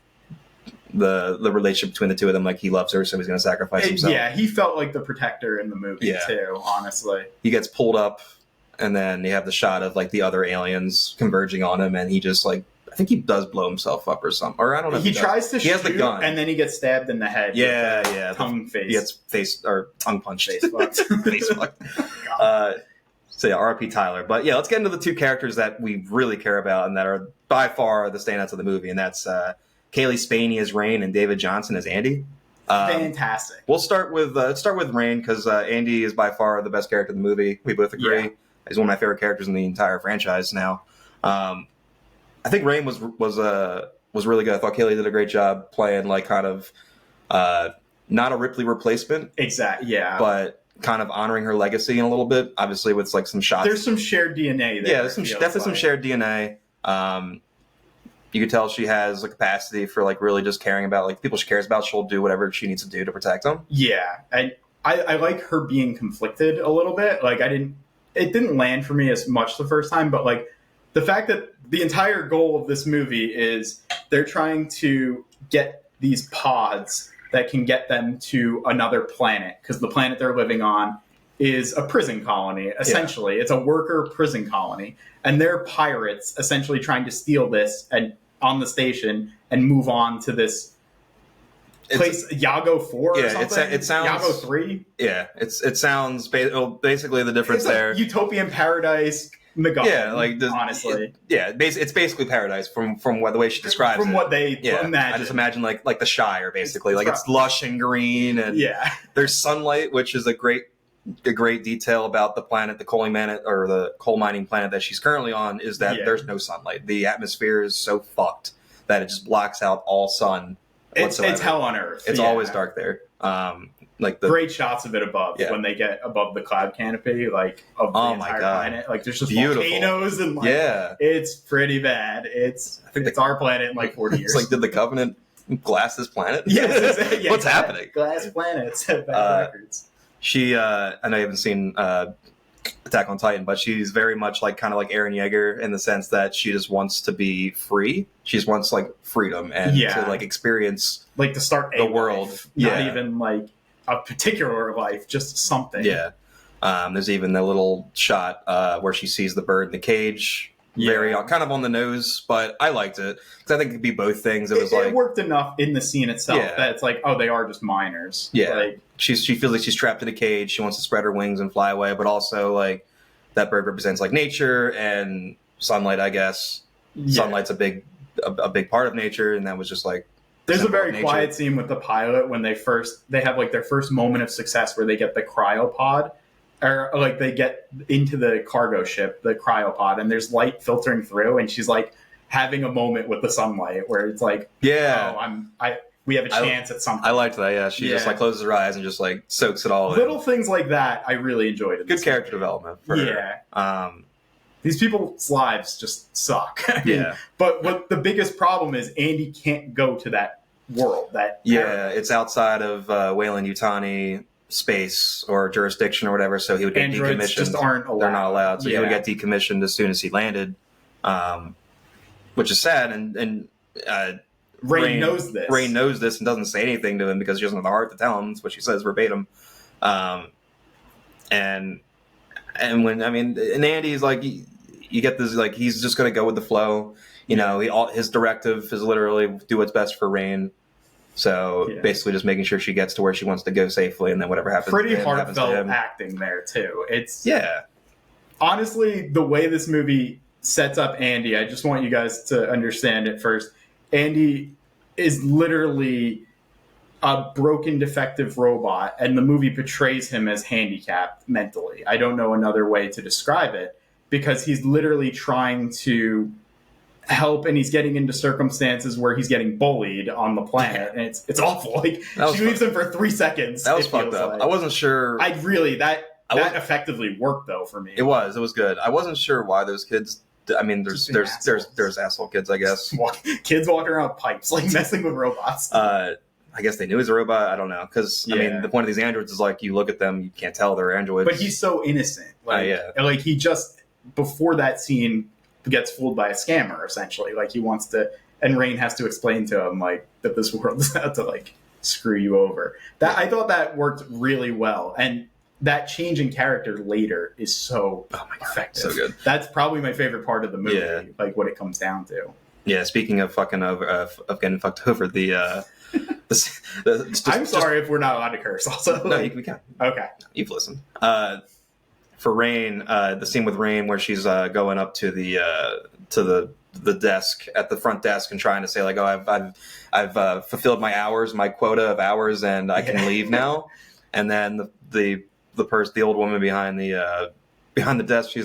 the relationship between the two of them, like he loves her, so he's going to sacrifice himself. Yeah, he felt like the protector in the movie too. Honestly, he gets pulled up, and then you have the shot of like the other aliens converging on him, and he just like. I think he does blow himself up or something. Or I don't know. He tries to shoot, has the gun. And then he gets stabbed in the head. Yeah. Tongue face. He gets tongue punched. Face fucked. Face fucked. So RP Tyler. But yeah, let's get into the two characters that we really care about and that are by far the standouts of the movie, and that's Kaylee Spaney as Rain and David Johnson as Andy. Fantastic. We'll start with Rain because Andy is by far the best character in the movie. We both agree. Yeah. He's one of my favorite characters in the entire franchise now. I think Rain was really good. I thought Kaylee did a great job playing like kind of not a Ripley replacement, exactly. Yeah, but kind of honoring her legacy in a little bit. Obviously, with like some shots. There's some shared DNA there. Yeah, there's definitely some shared DNA. You could tell she has a capacity for like really just caring about like people she cares about. She'll do whatever she needs to do to protect them. Yeah, and I like her being conflicted a little bit. Like it didn't land for me as much the first time, but like the fact that the entire goal of this movie is they're trying to get these pods that can get them to another planet, because the planet they're living on is a prison colony, essentially. Yeah. It's a worker prison colony. And they're pirates essentially trying to steal this and on the station and move on to this place, Yago 4 or something? It sounds... Yago 3? Yeah, it sounds... basically the difference it's there... Utopian paradise... MacGuffin, yeah, like honestly, it's basically paradise from the way she describes it. From what they imagine. I just imagine like the Shire, basically. It's lush and green, and there's sunlight, which is a great detail about the planet, the coal mining planet that she's currently on. Is that there's no sunlight. The atmosphere is so fucked that it just blocks out all sun. It's hell on earth. It's always dark there. Like the great shots of it above when they get above the cloud canopy, like of the entire planet. Like there's just volcanoes and it's pretty bad. It's our planet in like 40 years. It's like, did the Covenant glass this planet? Yes. What's happening? Glass planets have bad records. She, I know you haven't seen Attack on Titan, but she's very much kind of like Eren Yeager in the sense that she just wants to be free. She just wants freedom and to experience to start the world. Life, not even a particular life, just something. Yeah. There's even the little shot where she sees the bird in the cage. Very kind of on the nose, but I liked it because I think it could be both things. It worked enough in the scene itself that it's they are just minors. Yeah. She feels like she's trapped in a cage. She wants to spread her wings and fly away, but also that bird represents nature and sunlight, I guess. Yeah. Sunlight's a big part of nature, and that was just there's a very quiet scene with the pilot when they have their first moment of success where they get the cryopod, or they get into the cargo ship, the cryopod, and there's light filtering through, and she's having a moment with the sunlight where it's we have a chance at something. I liked that. Yeah, she just closes her eyes and just soaks it all in. Little things like that, I really enjoyed. Good character development. For her. These people's lives just suck. But what the biggest problem is, Andy can't go to that world. It's outside of Weyland-Yutani space or jurisdiction or whatever, so he would get Androids decommissioned. Just aren't allowed. They're not allowed, so he would get decommissioned as soon as he landed, which is sad. And Rain knows this. Rain knows this and doesn't say anything to him because she doesn't have the heart to tell him. That's what she says verbatim. And when and Andy's you get this he's just going to go with the flow. His directive is literally do what's best for Rain. So basically, just making sure she gets to where she wants to go safely, and then whatever happens. Pretty heartfelt acting there too. It's honestly the way this movie sets up Andy. I just want you guys to understand it first. Andy is literally a broken, defective robot, and the movie portrays him as handicapped mentally. I don't know another way to describe it, because he's literally trying to help, and he's getting into circumstances where he's getting bullied on the planet, and it's awful. She leaves him for 3 seconds. That was fucked up. I wasn't sure. That effectively worked though for me. It was good. I wasn't sure why those kids. There's asshole kids, I guess. Kids walking around with pipes, messing with robots. I guess they knew he was a robot. I don't know, because the point of these androids is you look at them, you can't tell they're androids. But he's so innocent. He just before that scene gets fooled by a scammer. Essentially, he wants to, and Rain has to explain to him that this world is out to screw you over. I thought that worked really well, and that change in character later is so effective. So good. That's probably my favorite part of the movie. What it comes down to. Yeah. Speaking of fucking over, of getting fucked over, I'm sorry if we're not allowed to curse. Also, no, we can. Okay, you've listened. For Rain, the scene with Rain where she's going up to the desk at the front desk and trying to say I've fulfilled my quota of hours and I can leave now, and then the old woman behind the desk, she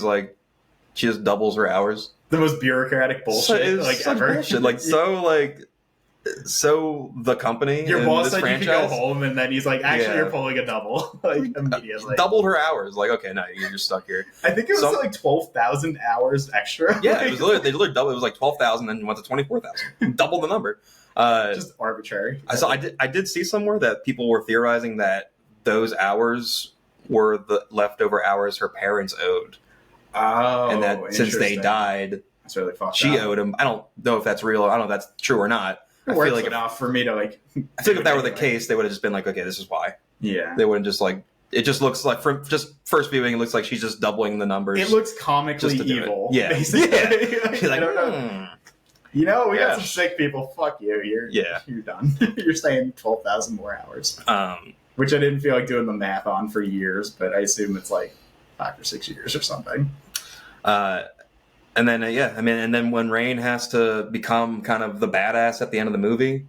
just doubles her hours. The most bureaucratic bullshit ever. Bullshit. So the company, your boss said you could go home, and then he's actually you're pulling a double immediately. Doubled her hours. Okay, no, you're just stuck here. I think it was 12,000 hours extra. Yeah, it was literally double. It was 12,000, then went to 24,000. Double the number. Just arbitrary. I did see somewhere that people were theorizing that those hours were the leftover hours her parents owed. Oh, and that since they died, that's really fucked she up. owed him. I don't know if that's real. I don't know if that's true or not. It I works feel like enough for me to like. I think if that were the case, they would have just been like, okay, this is why. Yeah. They wouldn't just like. It just looks like from just first viewing, it looks like she's just doubling the numbers. It looks comically evil. Yeah. Basically. Yeah. She's like, I don't know. We got some sick people. Fuck you. You're done. You're staying 12,000 more hours. Which I didn't feel like doing the math on for years, but I assume it's like 5 or 6 years or something. And then and then when Rain has to become kind of the badass at the end of the movie,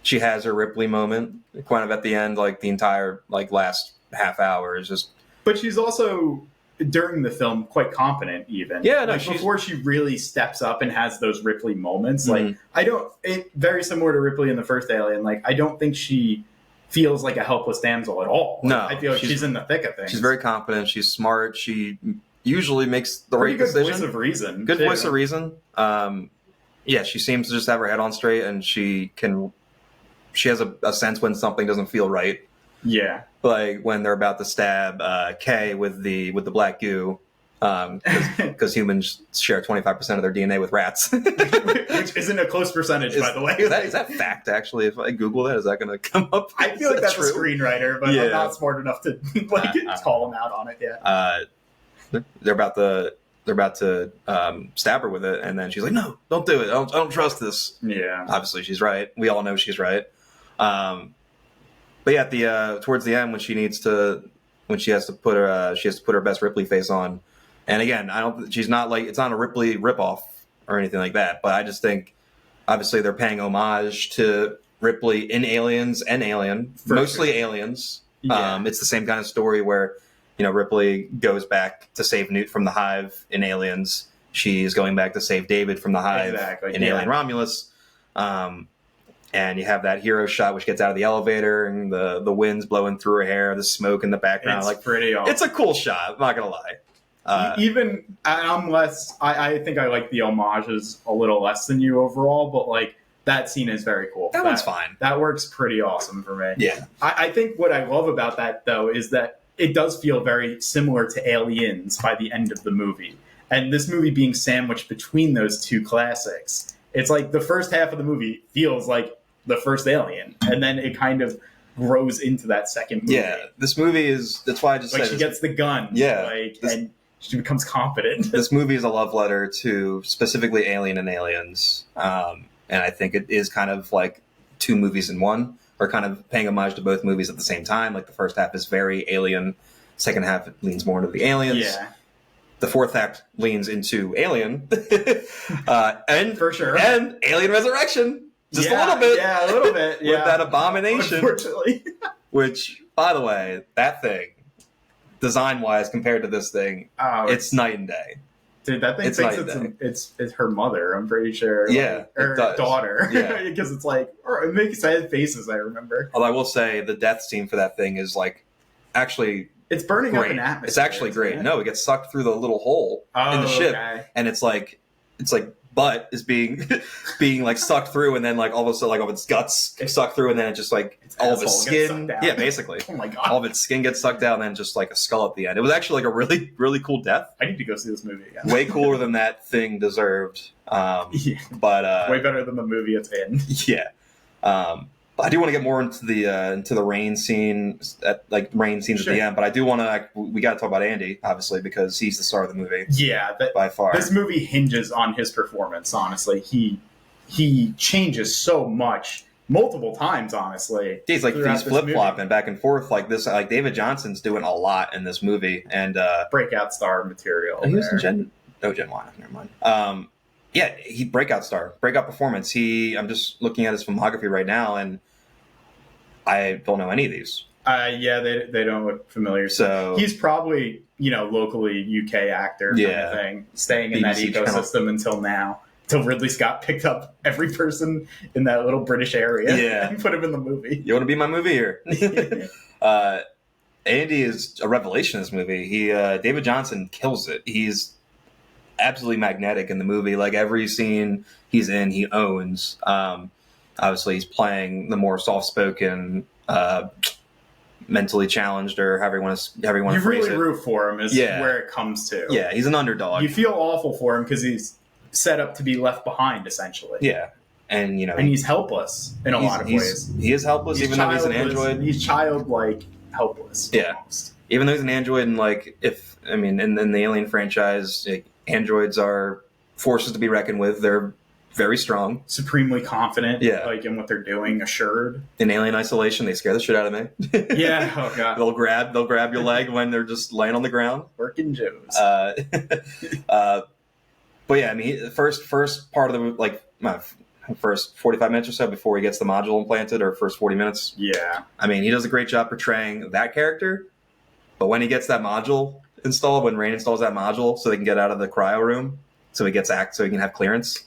she has her Ripley moment, kind of at the end, like the entire like last half hour is just. But she's also during the film quite competent, even. Yeah, no, like before she really steps up and has those Ripley moments. Like very similar to Ripley in the first Alien. Like I don't think she feels like a helpless damsel at all. Like, no, I feel like she's in the thick of things. She's very competent. She's smart. She usually makes the right decision. Good voice of reason. Good voice of reason. She seems to just have her head on straight, and she has a sense when something doesn't feel right. Yeah. Like when they're about to stab Kay with the black goo, because humans share 25% of their DNA with rats, which isn't a close percentage, by the way. Is that fact? Actually, if I Google that, is that going to come up? I feel like that's true? A screenwriter, but I'm not smart enough to call him out on it yet. They're about to stab her with it, and then she's like, "No, don't do it. I don't trust this." Yeah. Obviously, she's right. We all know she's right. But yeah, towards the end when she has to put her best Ripley face on, and again, she's not like, it's not a Ripley ripoff or anything like that, but I just think obviously they're paying homage to Ripley in Aliens and Alien, mostly Aliens. Yeah. It's the same kind of story where Ripley goes back to save Newt from the Hive in Aliens. She's going back to save David from the Hive in Alien Romulus. And you have that hero shot, which gets out of the elevator, and the wind's blowing through her hair, the smoke in the background. It's pretty awesome. It's a cool shot. I'm not gonna lie. Even I'm less. I think I like the homages a little less than you overall, but like that scene is very cool. That one's fine. That works pretty awesome for me. Yeah. I think what I love about that though is that it does feel very similar to Aliens by the end of the movie, and this movie being sandwiched between those two classics. It's like the first half of the movie feels like the first Alien, and then it kind of grows into that second movie. Yeah, this movie is, that's why I just like said she gets the gun. Yeah. And she becomes confident. This movie is a love letter to specifically Alien and Aliens. And I think it is kind of like two movies in one, or kind of paying homage to both movies at the same time. Like the first half is very Alien, second half leans more into the Aliens. Yeah. The fourth act leans into Alien. And for sure. And Alien Resurrection. Just a little bit. Yeah, a little bit. Yeah. With that abomination. Unfortunately. Which, by the way, that thing, design-wise, compared to this thing, it's night and day. Dude, that thing thinks it's her mother, I'm pretty sure. Yeah. Or daughter. Yeah. Because it's like, or it makes sad faces, I remember. Although I will say, the death scene for that thing is like, actually... It's burning great. up an atmosphere. It's actually great. It? No, it gets sucked through the little hole in the ship. Okay. And it's like butt is being like sucked through, and then like all of a sudden like all of its guts sucked through, and then it just like all of its skin, basically. Oh my god! All of its skin gets sucked out, and then just like a skull at the end. It was actually like a really, really cool death. I need to go see this movie again. Way cooler than that thing deserved. But way better than the movie it's in. Yeah. But I do want to get more into the rain scene, at the end. But I do want to. We got to talk about Andy, obviously, because he's the star of the movie. Yeah, by far. This movie hinges on his performance. Honestly, he changes so much, multiple times. Honestly, he's flip flopping back and forth like this. Like David Johnson's doing a lot in this movie, and breakout star material. He was in Gen 1. Never mind. Yeah, he breakout performance. I'm just looking at his filmography right now, and I don't know any of these. Yeah, they don't look familiar. So he's probably, locally UK actor kind of thing, staying in BBC that ecosystem until now. Until Ridley Scott picked up every person in that little British area and put him in the movie. You want to be my movie here? Andy is a revelation in this movie. David Johnson kills it. He's absolutely magnetic in the movie. Like every scene he's in, he owns. Obviously, he's playing the more soft-spoken mentally challenged, or however you want to You phrase really it. root for him is where it comes to. Yeah, he's an underdog. You feel awful for him because he's set up to be left behind, essentially. Yeah, and he's helpless in a lot of ways. He is helpless, even though he's an android. He's childlike helpless. Yeah, almost. Even though he's an android, and in the Alien franchise, androids are forces to be reckoned with. They're very strong, supremely confident, in what they're doing, assured. In Alien Isolation, they scare the shit out of me. Yeah, oh god. They'll grab your leg when they're just laying on the ground. Working Joes. But yeah, the first part of the first 45 minutes or so before he gets the module implanted, or first 40 minutes. Yeah. He does a great job portraying that character. But when he gets that module installed, when Rain installs that module so they can get out of the cryo room, so he can have clearance.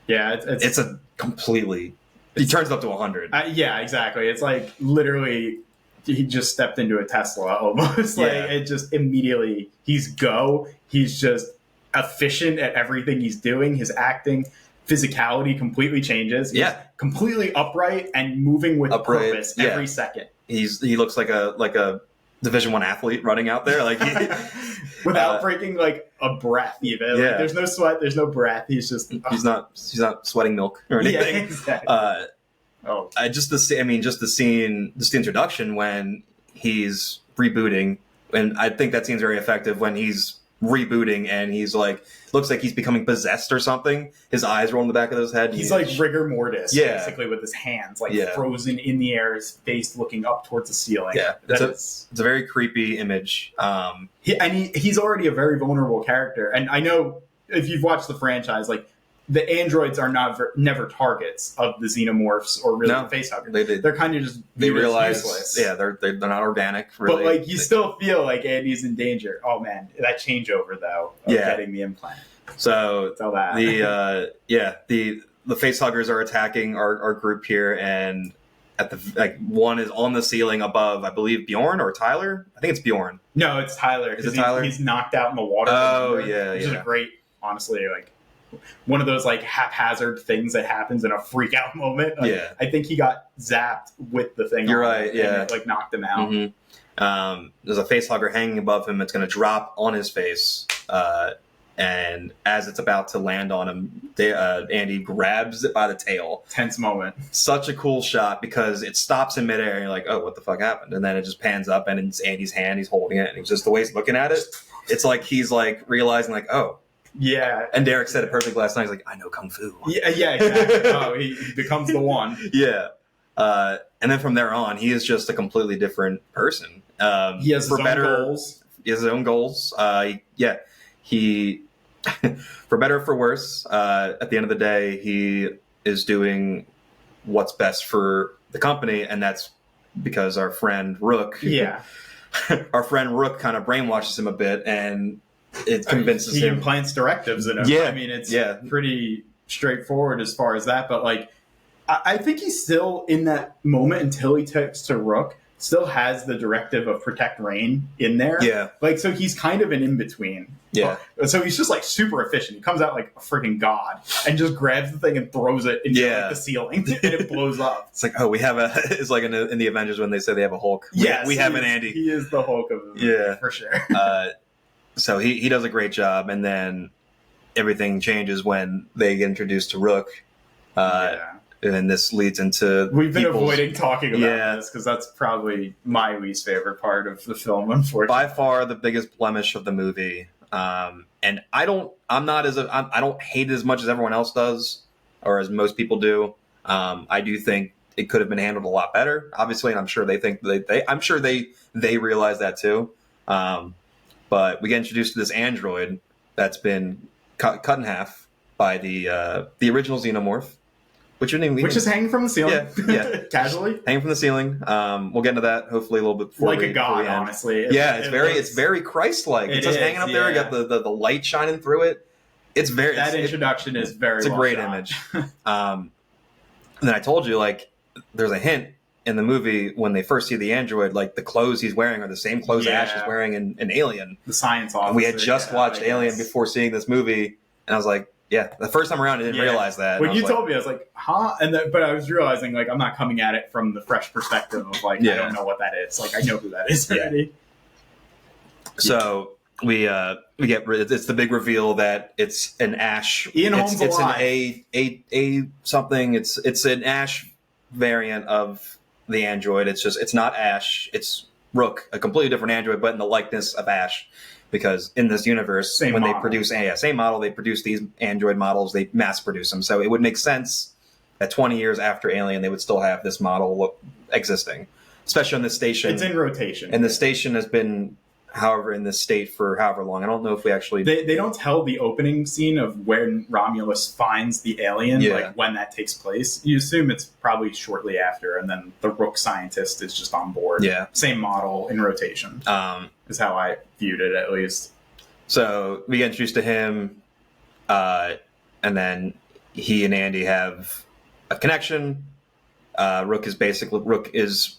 Yeah, it's a completely. He turns it up to 100. Yeah, exactly. It's like literally he just stepped into a Tesla almost. It just immediately he's just efficient at everything he's doing. His acting, physicality completely changes. He's completely upright and moving with purpose every second. He looks like a Division I athlete running out there, without breaking a breath even. There's no sweat, there's no breath. He's just he's not sweating milk or anything. Yeah, exactly. Just the introduction when he's rebooting, and I think that scene's very effective when he's rebooting and he's looks like he's becoming possessed or something. His eyes roll in the back of his head. He's like rigor mortis, basically, with his hands frozen in the air, his face looking up towards the ceiling. Yeah, it's a very creepy image. He's already a very vulnerable character, and I know if you've watched the franchise, the androids are never targets of the xenomorphs or really the facehuggers. They're kind of just realize useless. Yeah, they're not organic. Really. But you still feel like Andy's in danger. Oh man, that changeover though of getting the implant. So that. the facehuggers are attacking our group here, and at the one is on the ceiling above, I believe Bjorn or Tyler. I think it's Bjorn. No, it's Tyler. Is it Tyler? He's knocked out in the water. Oh which is a great, honestly, one of those haphazard things that happens in a freak out moment. I think he got zapped with the thing. You're right. Yeah, and it, knocked him out. Mm-hmm. There's a facehugger hanging above him. It's going to drop on his face, and as it's about to land on him, Andy grabs it by the tail. Tense moment. Such a cool shot because it stops in midair, and you're like, "Oh, what the fuck happened?" And then it just pans up, and it's Andy's hand. He's holding it, and it's just the way he's looking at it. It's like he's realizing, oh. Yeah. And Derek said it perfect last night. He's like, I know Kung Fu. Yeah, exactly. He becomes the one. Yeah. And then from there on, he is just a completely different person. He has his own goals. He has his own goals. He for better or for worse, at the end of the day, he is doing what's best for the company. And that's because our friend Rook, our friend Rook kind of brainwashes him a bit, and it convinces him. He implants directives in him. Yeah. It's pretty straightforward as far as that. But I think he's still in that moment until he takes to Rook, still has the directive of protect Rain in there. Yeah. So he's kind of an in-between. Yeah. So he's just super efficient. He comes out like a freaking god and just grabs the thing and throws it into the ceiling and it blows up. It's we have it's like in the Avengers when they say they have a Hulk. We have an Andy. He is the Hulk of the movie, for sure. So he does a great job, and then everything changes when they get introduced to Rook. And then this leads into we've been avoiding talking about this because that's probably my least favorite part of the film, unfortunately. By far the biggest blemish of the movie. And I don't hate it as much as everyone else does, or as most people do. I do think it could have been handled a lot better, obviously, and I'm sure they realize that too. But we get introduced to this android that's been cut in half by the original xenomorph, which is hanging from the ceiling. Yeah. Casually hanging from the ceiling. We'll get into that hopefully a little bit before a god, honestly. It's very Christ-like. It's just hanging up there. You got the light shining through it. It's very introduction is very. It's a great image. And then I told you there's a hint in the movie when they first see the android, the clothes he's wearing are the same clothes Ash is wearing in Alien. The science officer. And we had just watched Alien before seeing this movie, and I was like, Yeah, the first time around, I didn't realize that. When you told me, I was like, huh? But I was realizing, like, I'm not coming at it from the fresh perspective of, like, I don't know what that is. Like, I know who that is already. So we get it's the big reveal that it's an Ash. Ian Holmes it's alive. an A something. It's an Ash variant of the android. It's not Ash. It's Rook, a completely different android, but in the likeness of Ash. Because in this universe, Same when model. they produce same model, they produce these android models. They mass produce them. So it would make sense that 20 years after Alien, they would still have this model existing, especially on this station. It's in rotation, and the station has been, however, in this state for however long. I don't know if we actually. They don't tell the opening scene of when Romulus finds the alien, like when that takes place. You assume it's probably shortly after, and then the Rook scientist is just on board. Yeah, same model in rotation. Is how I viewed it, at least. So we get introduced to him, and then he and Andy have a connection. Rook is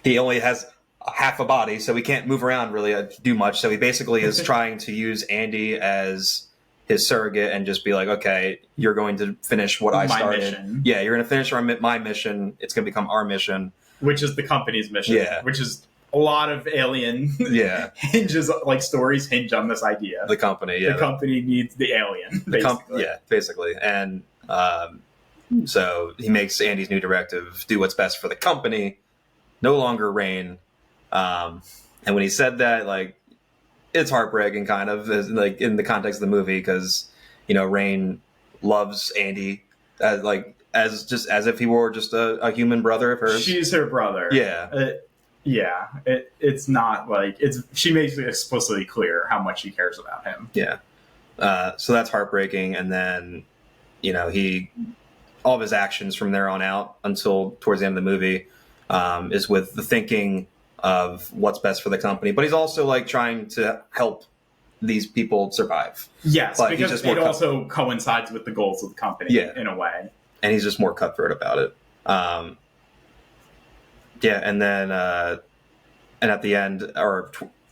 he only has half a body, so he can't move around really do much. So he basically is trying to use Andy as his surrogate and just be like, okay, you're going to finish what I started. Mission. Yeah, you're going to finish my mission. It's going to become our mission, which is the company's mission. Yeah, which is a lot of Alien. Stories hinge on this idea. The company, the company needs the alien. Basically. Basically, and so he makes Andy's new directive: do what's best for the company, no longer Rain. And when he said that, like, it's heartbreaking, kind of, like in the context of the movie, because Rain loves Andy, as if he were just a human brother of hers. She's her brother. Yeah. It's not like she makes it explicitly clear how much she cares about him. Yeah. So that's heartbreaking, and then all of his actions from there on out until towards the end of the movie is with the thinking of what's best for the company, but he's also like trying to help these people survive. Yes, but because it also coincides with the goals of the company in a way. And he's just more cutthroat about it. And then and at the end,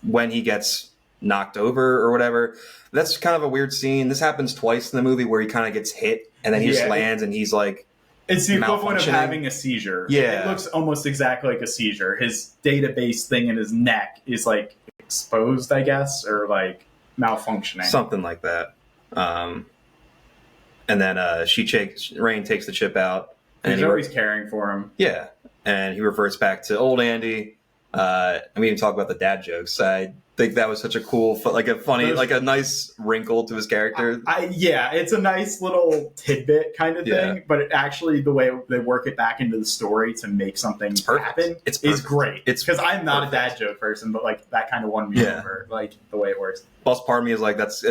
when he gets knocked over or whatever, that's kind of a weird scene. This happens twice in the movie where he kind of gets hit and then he just lands and he's like, it's the equivalent of having a seizure. Yeah. It looks almost exactly like a seizure. His database thing in his neck is like exposed, I guess, or like malfunctioning. Something like that. And then Rain takes the chip out. And he's always caring for him. Yeah. And he reverts back to old Andy. And we didn't talk about the dad jokes. I think that was such a cool, a nice wrinkle to his character. It's a nice little tidbit kind of thing, but it actually, the way they work it back into the story to make something happen is great. It's because I'm not a dad joke person, but like that kind of won me over, like the way it works. Plus, part of me is like, it's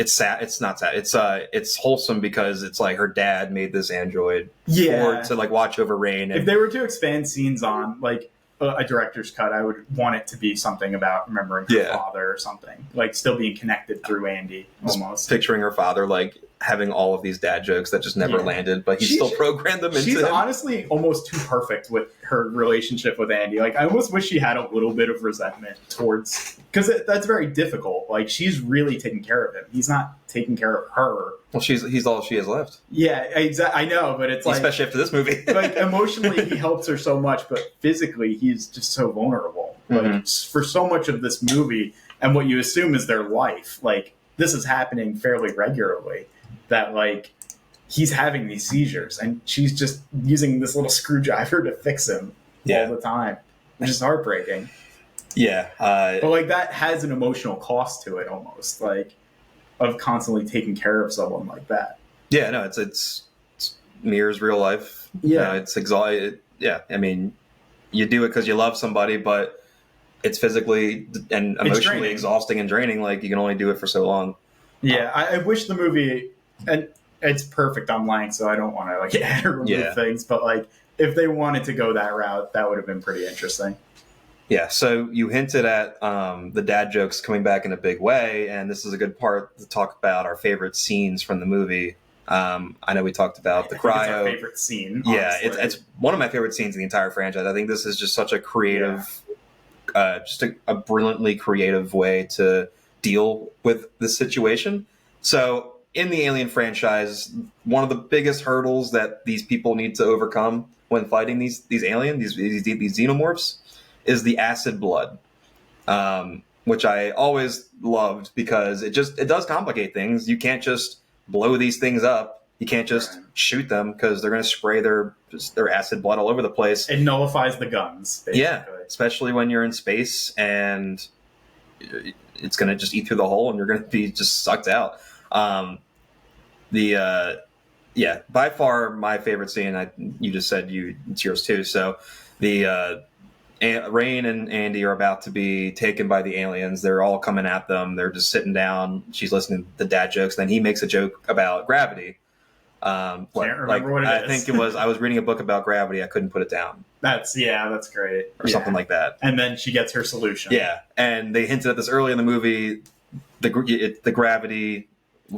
sad. It's not sad. It's wholesome because it's like her dad made this android to like watch over Rain. If they were to expand scenes on like a director's cut, I would want it to be something about remembering her father or something, like still being connected through Andy. Almost picturing her father like having all of these dad jokes that just never landed, but he still programmed them into him. Honestly almost too perfect with her relationship with Andy. Like I almost wish she had a little bit of resentment towards, because that's very difficult. Like she's really taking care of him. He's not taking care of her. Well, he's all she has left. Yeah, exactly. I know, but it's like, especially after this movie. Like emotionally, he helps her so much, but physically, he's just so vulnerable. Like for so much of this movie, and what you assume is their life, like this is happening fairly regularly. That like he's having these seizures, and she's just using this little screwdriver to fix him all the time, which is heartbreaking. Yeah, but like that has an emotional cost to it, almost like of constantly taking care of someone like that. Yeah, no, it's mirrors real life. Yeah, it's exhausting. Yeah, I mean, you do it because you love somebody, but it's physically and emotionally exhausting and draining. Like you can only do it for so long. Yeah, I wish the movie, and it's perfect on length, so I don't want to like add or remove things, but like if they wanted to go that route, that would have been pretty interesting. Yeah, so you hinted at the dad jokes coming back in a big way, and this is a good part to talk about our favorite scenes from the movie. I know we talked about the cryo. It's our favorite scene. Honestly. Yeah, it's one of my favorite scenes in the entire franchise. I think this is just such a creative, just a brilliantly creative way to deal with this situation. So in the Alien franchise, one of the biggest hurdles that these people need to overcome when fighting these aliens, these xenomorphs, is the acid blood, which I always loved because it does complicate things. You can't just blow these things up. You can't just shoot them because they're going to spray their acid blood all over the place. It nullifies the guns, basically. Yeah, especially when you're in space and it's going to just eat through the hole and you're going to be just sucked out. By far my favorite scene. You just said it's yours too. So the Rain and Andy are about to be taken by the aliens. They're all coming at them. They're just sitting down. She's listening to dad jokes. Then he makes a joke about gravity. Can't remember what it is. I think it was. I was reading a book about gravity. I couldn't put it down. That's great. Or something like that. And then she gets her solution. Yeah, and they hinted at this early in the movie. The gravity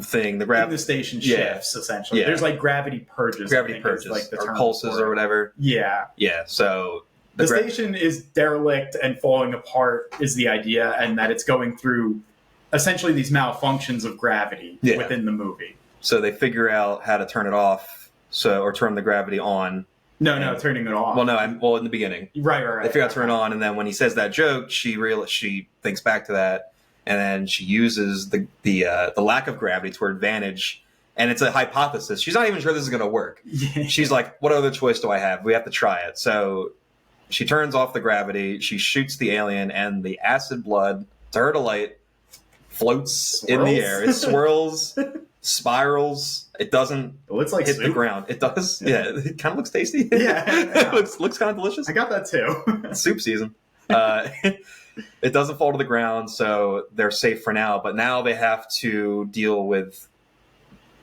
thing. The station shifts essentially. Yeah. There's like gravity purges. Like the or pulses or whatever. Yeah. Yeah. So the station is derelict and falling apart is the idea, and that it's going through essentially these malfunctions of gravity within the movie. So they figure out how to turn it off, or turn the gravity on. No, turning it off. Well, in the beginning, right. They figure out to turn it on, and then when he says that joke, she thinks back to that, and then she uses the lack of gravity to her advantage. And it's a hypothesis. She's not even sure this is going to work. Yeah. She's like, "What other choice do I have? We have to try it." So she turns off the gravity. She shoots the alien, and the acid blood, to her delight, floats in the air. It swirls. Spirals. It doesn't hit the ground. It does. Yeah, it kind of looks tasty. Yeah. It looks kind of delicious. I got that too. It's soup season. It doesn't fall to the ground, so they're safe for now. But now they have to deal with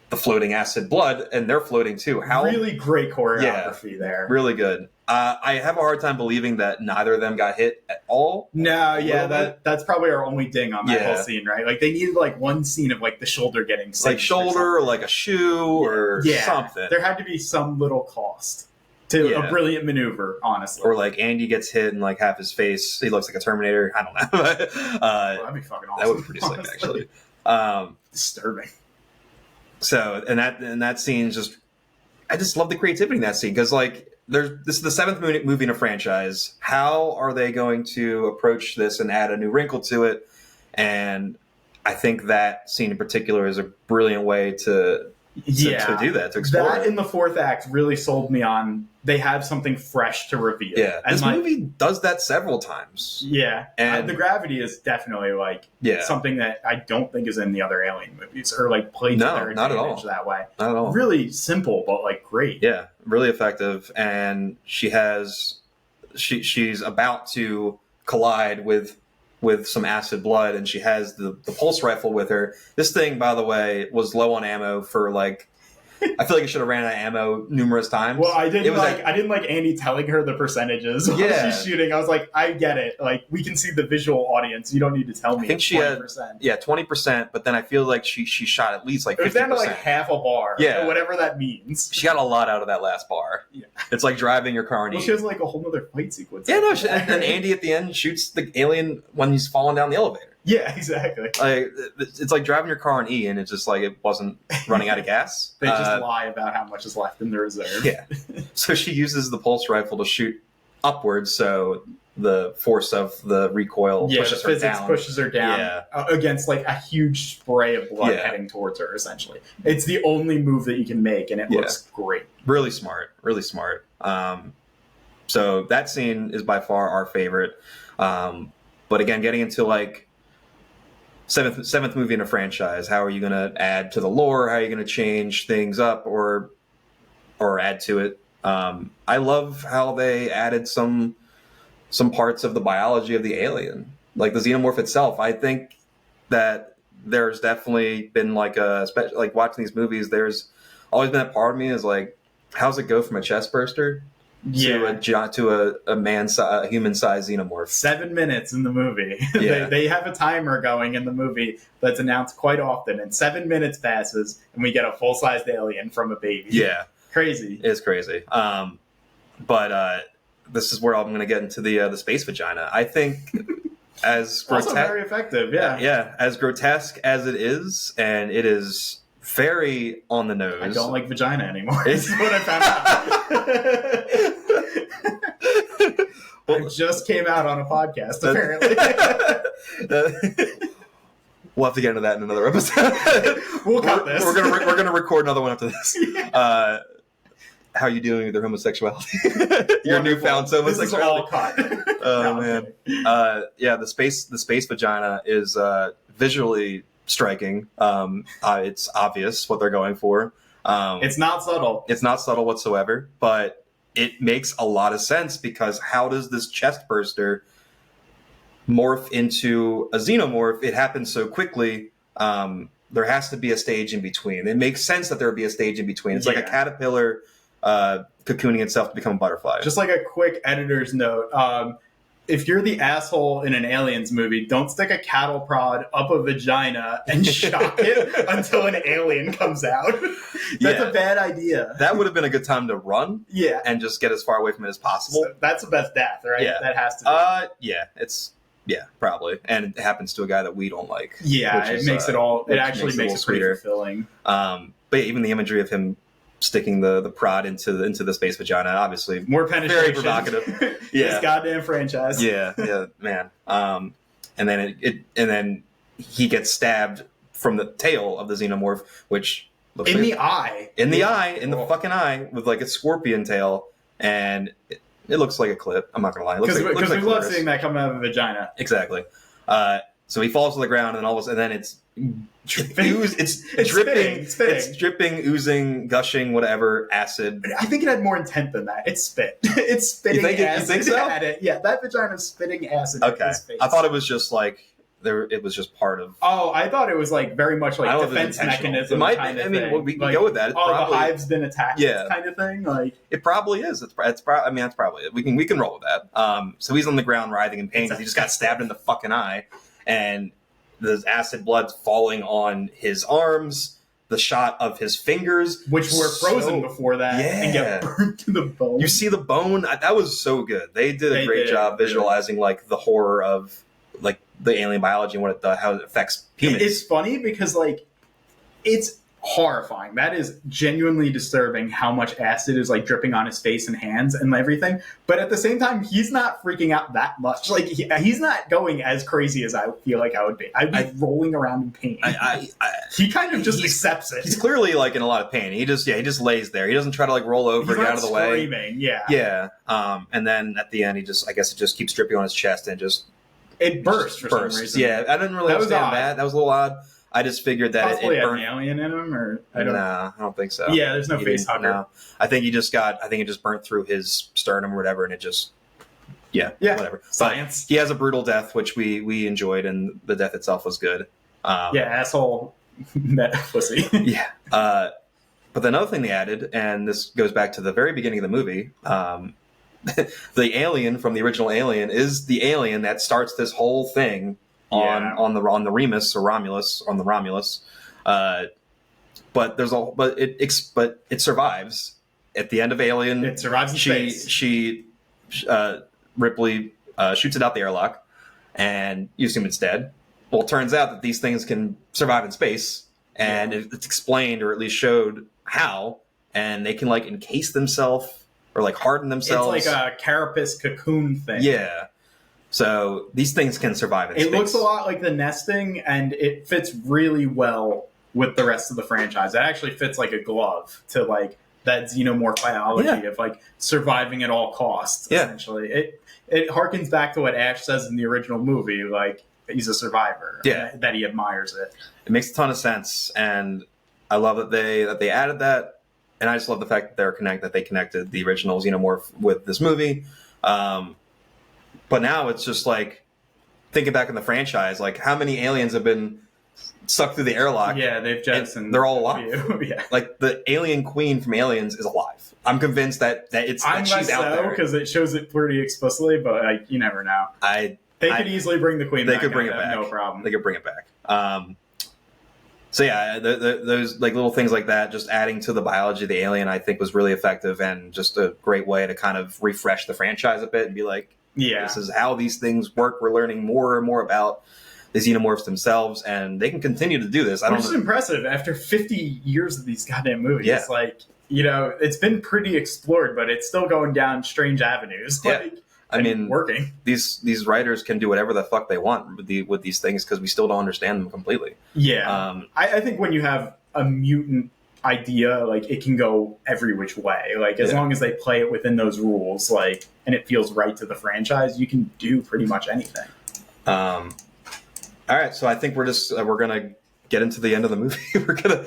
the floating acid blood, and they're floating too. Really great choreography there. Really good. I have a hard time believing that neither of them got hit at all. No, that's probably our only ding on that whole scene, right? Like they needed like one scene of like the shoulder getting like shoulder or like a shoe or something. There had to be some little cost to a brilliant maneuver, honestly. Or like Andy gets hit and like half his face, he looks like a Terminator. I don't know. That'd be fucking awesome. That would be pretty sick, actually. Disturbing. So and that scene I just love the creativity in that scene because like. This is the 7th movie in a franchise. How are they going to approach this and add a new wrinkle to it? And I think that scene in particular is a brilliant way to do that, to explore that. In the 4th act really sold me on they have something fresh to reveal. Yeah, and this movie does that several times. Yeah, and the gravity is definitely like something that I don't think is in the other Alien movies or like played to their advantage that way. Not at all. Really simple, but like great. Yeah, really effective. And she's about to collide with some acid blood, and she has the pulse rifle with her. This thing, by the way, was low on ammo for like. I feel like it should have ran out of ammo numerous times. Well, I didn't like Andy telling her the percentages while she's shooting. I was like, I get it. Like we can see the visual audience. You don't need to tell me. I think she 20%. Had 20%, but then I feel like she shot at least like 50%. It was down to like half a bar. Yeah, whatever that means. She got a lot out of that last bar. Yeah, it's like driving your car. She has like a whole other fight sequence. Yeah, no. And then Andy at the end shoots the alien when he's falling down the elevator. Yeah, exactly. Like it's like driving your car on E, and it's just like it wasn't running out of gas. They just lie about how much is left in the reserve. Yeah. So she uses the pulse rifle to shoot upwards, so the force of the recoil pushes her down. Pushes her down against like a huge spray of blood heading towards her. Essentially, it's the only move that you can make, and it looks great. Really smart. Really smart. So that scene is by far our favorite. But again, getting into like. Seventh movie in a franchise. How are you going to add to the lore? How are you going to change things up or add to it? I love how they added some parts of the biology of the alien, like the xenomorph itself. I think that there's definitely been like watching these movies. There's always been a part of me is like, how's it go from a chest burster? To a human-sized xenomorph. 7 minutes in the movie. Yeah. they have a timer going in the movie that's announced quite often, and 7 minutes passes, and we get a full-sized alien from a baby. Yeah. Crazy. It's crazy. But this is where I'm going to get into the space vagina. I think as also very effective. Yeah, as grotesque as it is, and it is very on the nose. I don't like vagina anymore. Is what I found out. Well, it just came out on a podcast, apparently. We'll have to get into that in another episode. We'll cut this. We're gonna record another one after this. Yeah. How are you doing with your homosexuality? Your newfound homosexuality. This is all cut. Oh man. Yeah, the space vagina is visually striking. It's obvious what they're going for. It's not subtle. It's not subtle whatsoever, but it makes a lot of sense because how does this chest burster morph into a xenomorph? It happens so quickly. There has to be a stage in between. It makes sense that there would be a stage in between. It's like a caterpillar cocooning itself to become a butterfly. Just like a quick editor's note. If you're the asshole in an Aliens movie, don't stick a cattle prod up a vagina and shock it until an alien comes out. That's a bad idea. That would have been a good time to run. Yeah. And just get as far away from it as possible. So that's the best death, right? Yeah. That has to be. Yeah, probably. And it happens to a guy that we don't like. Yeah, it makes it all, it actually makes it pretty fulfilling. But yeah, even the imagery of him sticking the prod into the space vagina, obviously more penetration. Very provocative. Yeah. This goddamn franchise. Yeah, man. And then he gets stabbed from the tail of the xenomorph, which looks in the eye. In the fucking eye, with like a scorpion tail, and it looks like a clip. I'm not gonna lie, because we love seeing that come out of the vagina. Exactly. So he falls to the ground, and and then it's dripping, it's dripping, oozing, gushing, whatever, acid. I think it had more intent than that. It's spit. It's spitting acid. You think so? At it. Yeah, that vagina's spitting acid in his face. I thought it was just like it was just part of. Oh, I thought it was like very much like defense mechanism. It might kind be. of I mean, thing. we can go with that. It's probably, the hive's been attacked. Yeah, kind of thing. Like it probably is. That's probably it. We can roll with that. So he's on the ground writhing in pain because he just got stabbed in the fucking eye, and the acid blood's falling on his arms. The shot of his fingers, which were frozen before that, and get burnt to the bone. You see the bone. That was so good. They did a great job visualizing like the horror of like the alien biology and how it affects humans. It's funny because like it's horrifying. That is genuinely disturbing how much acid is like dripping on his face and hands and everything. But at the same time, he's not freaking out that much. Like he's not going as crazy as I feel like I would be. I'd be rolling around in pain. He kind of just accepts it. He's clearly like in a lot of pain. He just lays there. He doesn't try to like roll over, get out of the way. Yeah. And then at the end, I guess it just keeps dripping on his chest and just it bursts for some reason. Yeah, I didn't really understand that. That was a little odd. I just figured that possibly it burnt an alien in him, or I don't think so. Yeah, there's no face hugger. No. I think it just burnt through his sternum or whatever, and it just whatever. Science. But he has a brutal death, which we enjoyed, and the death itself was good. Asshole met pussy. Yeah. But another thing they added, and this goes back to the very beginning of the movie. The alien from the original Alien is the alien that starts this whole thing. On the Remus or Romulus on the Romulus, but it survives at the end of Alien. It survives in space. Ripley shoots it out the airlock, and you assume it's dead. Well, it turns out that these things can survive in space, and it's explained or at least showed how, and they can like encase themselves or like harden themselves. It's like a carapace cocoon thing. Yeah. So these things can survive in space. It looks a lot like the nesting, and it fits really well with the rest of the franchise. It actually fits like a glove to like that xenomorph biology of like surviving at all costs. Essentially, it harkens back to what Ash says in the original movie. Like he's a survivor. That he admires it. It makes a ton of sense, and I love that they added that. And I just love the fact that they connected the original xenomorph with this movie. But now it's just like thinking back in the franchise, like how many aliens have been sucked through the airlock? Yeah, they've jettisoned. They're all alive. Like the alien queen from Aliens is alive. I'm convinced that she's out there because it shows it pretty explicitly, but you never know. They could easily bring the queen. They back could bring it back. No problem. They could bring it back. So yeah, those like little things like that, just adding to the biology of the alien, I think was really effective and just a great way to kind of refresh the franchise a bit and be like, Yeah. This is how these things work. We're learning more and more about the xenomorphs themselves, and they can continue to do this. Which is impressive after 50 years of these goddamn movies. Yeah. Like, you know, it's been pretty explored, but it's still going down strange avenues. Yeah. Like, I mean, working. These writers can do whatever the fuck they want with these things because we still don't understand them completely. Yeah. I think when you have a mutant idea, like, it can go every which way. Like, as long as they play it within those rules, like, and it feels right to the franchise, you can do pretty much anything. All right, so I think we're gonna get into the end of the movie. We're gonna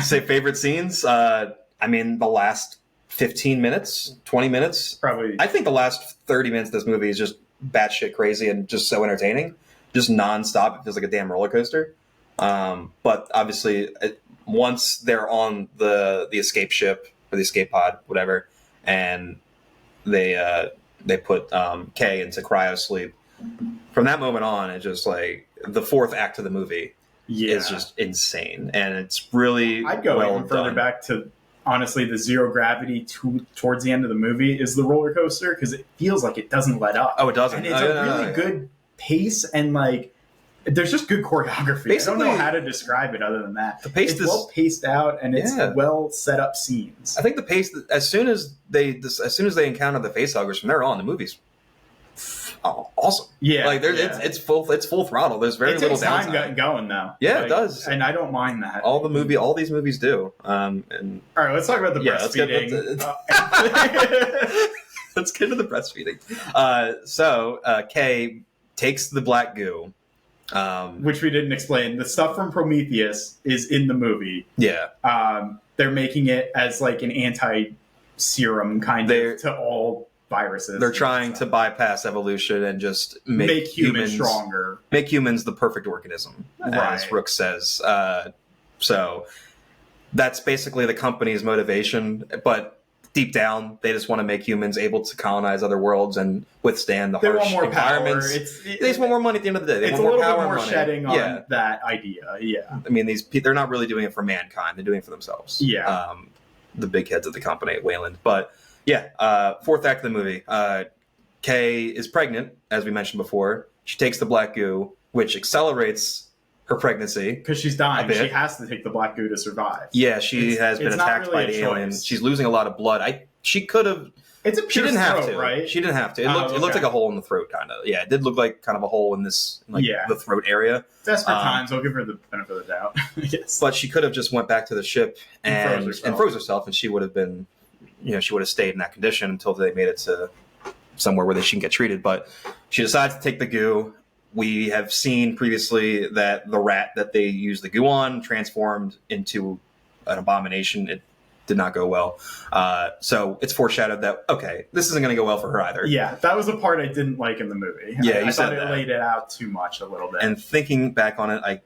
say favorite scenes. I mean, the last 15 minutes, 20 minutes, probably. I think the last 30 minutes of this movie is just batshit crazy and just so entertaining, just nonstop. It feels like a damn roller coaster. But obviously, once they're on the escape ship or the escape pod, whatever, and they put Kay into cryo sleep. From that moment on, it's just like the fourth act of the movie is just insane, and it's really I'd go even further back to, honestly, the zero gravity towards the end of the movie is the roller coaster, because it feels like it doesn't let up. Oh, it doesn't. And it's a really good pace, and like there's just good choreography. Basically, I don't know how to describe it other than that. The pace is well paced out, and it's well set up scenes. I think the pace, as soon as they encounter the facehuggers, from there on, the movie's awesome. Yeah, like it's full throttle. There's very little downtime. It takes time going though. Yeah, like, it does, and I don't mind that. All these movies do. And all right, let's talk about the breastfeeding. Let's get into the breastfeeding. So Kay takes the black goo, which we didn't explain. The stuff from Prometheus is in the movie. Yeah, they're making it as like an anti-serum kind of to all viruses. They're trying to bypass evolution and just make humans stronger. Make humans the perfect organism, as Rook says. So that's basically the company's motivation. But deep down, they just want to make humans able to colonize other worlds and withstand the harsh environments. They just want more money at the end of the day. They want more power, more shedding on that idea. Yeah, I mean, they're not really doing it for mankind. They're doing it for themselves. Yeah, the big heads of the company at Wayland, but. Yeah, fourth act of the movie. Kay is pregnant, as we mentioned before. She takes the black goo, which accelerates her pregnancy. Because she's dying. She has to take the black goo to survive. Yeah, she has been attacked by the alien. She's losing a lot of blood. She could have... She didn't have to, right? She didn't have to. It looked like a hole in the throat, kind of. Yeah, it did look like kind of a hole in this, the throat area. Desperate times, I'll give her the benefit of the doubt. Yes. But she could have just went back to the ship and froze herself, and she would have been... she would have stayed in that condition until they made it to somewhere where she can get treated. But she decides to take the goo. We have seen previously that the rat that they used the goo on transformed into an abomination. It did not go well. So it's foreshadowed that, okay, this isn't going to go well for her either. Yeah, that was the part I didn't like in the movie. Yeah, I thought it laid it out too much a little bit. And thinking back on it,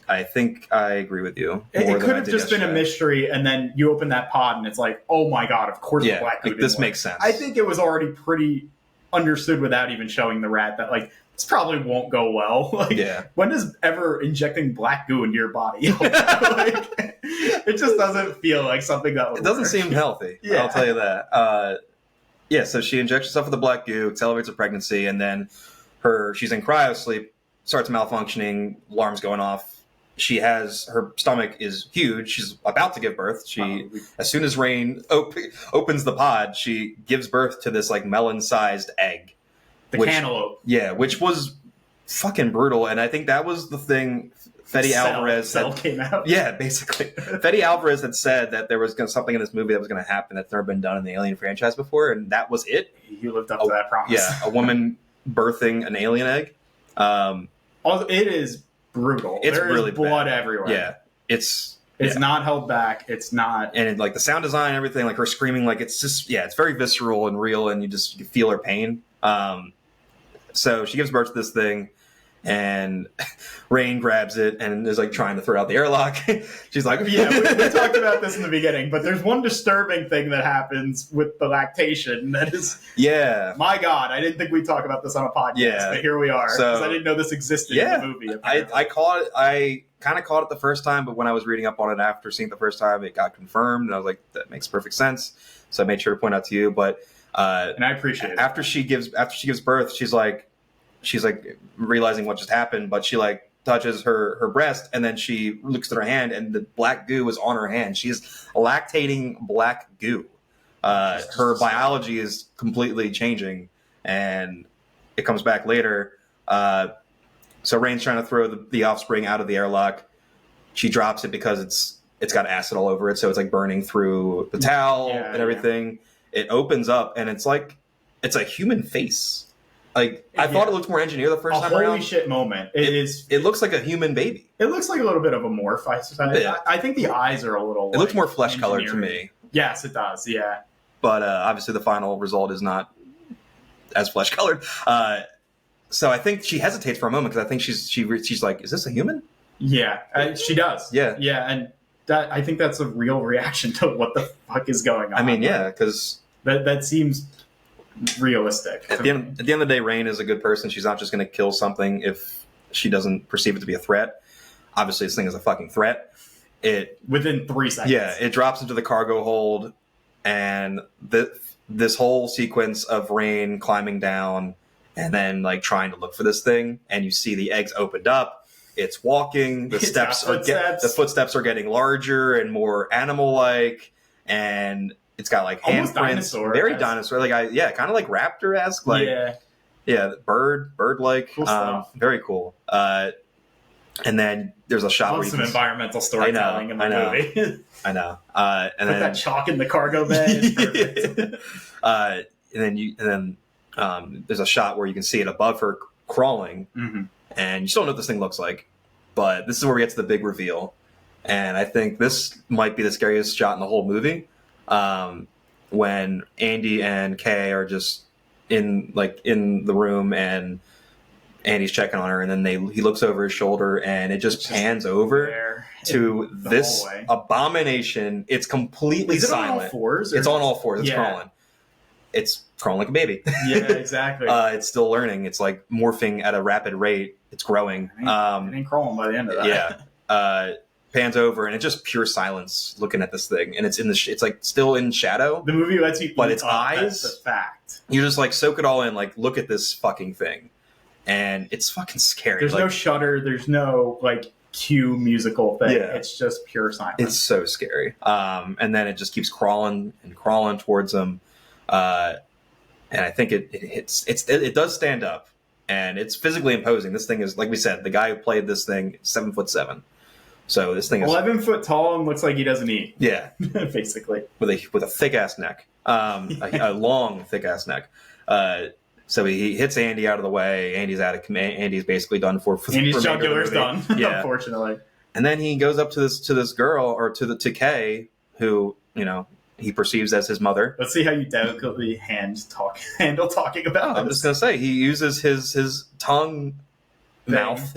I think I agree with you. It could have just been a mystery, and then you open that pod, and it's like, oh my god, of course the black goo this makes sense. I think it was already pretty understood without even showing the rat that, like, this probably won't go well. Like, when does ever injecting black goo into your body? Like, it just doesn't feel like something that would It doesn't seem healthy. I'll tell you that. So she injects herself with the black goo, accelerates her pregnancy, and then she's in cryo sleep, starts malfunctioning, alarms going off. Her stomach is huge. She's about to give birth. As soon as Rain opens the pod, she gives birth to this like melon-sized egg. Cantaloupe. Yeah, which was fucking brutal. And I think that was the thing Fede Alvarez came out. Yeah, basically. Fede Alvarez had said that there was something in this movie that was going to happen that's never been done in the Alien franchise before, and that was it. He lived up to that promise. Yeah, a woman birthing an alien egg. It is brutal. It's really blood bad. Everywhere. Yeah, it's not held back. It's not, and like the sound design, everything, like her screaming, like it's just it's very visceral and real, and you feel her pain. So she gives birth to this thing, and Rain grabs it and is like trying to throw out the airlock. She's like, we talked about this in the beginning, but there's one disturbing thing that happens with the lactation that is, my God, I didn't think we'd talk about this on a podcast, but here we are. So I didn't know this existed in the movie. I kind of caught it the first time, but when I was reading up on it after seeing it the first time, it got confirmed, and I was like, that makes perfect sense. So I made sure to point out to you, but And I appreciate it. After she gives birth, she's like realizing what just happened, but she like touches her breast, and then she looks at her hand, and the black goo is on her hand. She's lactating black goo. Her biology is completely changing, and it comes back later. So Rain's trying to throw the offspring out of the airlock. She drops it because it's got acid all over it, so it's like burning through the towel and everything. It opens up, and it's like it's a human face. Like I thought it looked more engineered the first time around. Holy shit moment! It looks like a human baby. It looks like a little bit of a morph. I think the eyes are a little. It looks more flesh colored to me. Yes, it does. Yeah, but obviously the final result is not as flesh colored. So I think she hesitates for a moment because I think she's like, is this a human? Yeah, she does. Yeah, and I think that's a real reaction to what the fuck is going on. I mean, yeah, because that seems realistic. At the end of the day, Rain is a good person. She's not just going to kill something if she doesn't perceive it to be a threat. Obviously, this thing is a fucking threat. Within 3 seconds. Yeah, it drops into the cargo hold, and this whole sequence of Rain climbing down and then like trying to look for this thing, and you see the eggs opened up. It's walking. The footsteps are getting larger and more animal-like, and it's got like handprints, very dinosaur, like kind of like raptor-esque, like bird-like, cool stuff. Very cool. And then there's a shot where you some environmental storytelling in the movie. I know. And then that chalk in the cargo bay is perfect. and then there's a shot where you can see it above her crawling, and you still don't know what this thing looks like. But this is where we get to the big reveal, and I think this might be the scariest shot in the whole movie. When Andy and Kay are just in the room, and Andy's checking on her, and then he looks over his shoulder, and it just pans over to this hallway. Abomination. It's completely silent. On all fours? It's on all fours. It's crawling. It's crawling like a baby. Yeah, exactly. It's still learning. It's like morphing at a rapid rate. It's growing. It ain't crawling by the end of that. Yeah. Pans over, and it's just pure silence looking at this thing, and it's it's like still in shadow. The movie lets you, but its eyes. That's a fact. You just like soak it all in. Like, look at this fucking thing, and it's fucking scary. There's no shutter. There's no like cue musical thing. Yeah. It's just pure silence. It's so scary. And then it just keeps crawling and crawling towards them. And I think it does stand up, and it's physically imposing. This thing is, like we said, the guy who played this thing, 7'7". So this thing is 11 foot tall and looks like he doesn't eat. Yeah, basically with a thick ass neck, a long thick ass neck. So he hits Andy out of the way. Andy's out of command. Andy's basically done for Andy's jugular's done. Yeah, unfortunately. And then he goes up to this girl, or to Kay, who he perceives as his mother. Let's see how you delicately handle talking about this. I'm just gonna say he uses his tongue mouth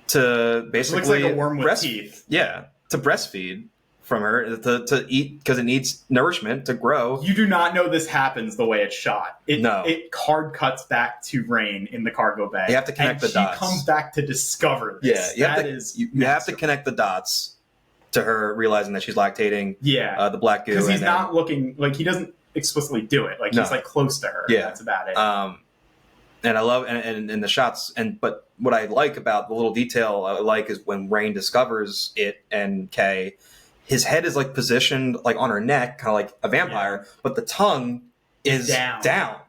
to basically looks like a worm with teeth. Yeah, to breastfeed from her to eat, because it needs nourishment to grow. You do not know this happens the way it's shot. It hard cuts back to Rain in the cargo bay. You have to connect the dots. She comes back to discover this. Yeah, you have to connect the dots to her realizing that she's lactating. Yeah, the black goo, because he's not looking like, he doesn't explicitly do it. Like, he's like close to her. Yeah, that's about it. And I love and the shots, but what I like about the little detail I like is when Rain discovers it and Kay, his head is like positioned like on her neck, kind of like a vampire, but the tongue is down.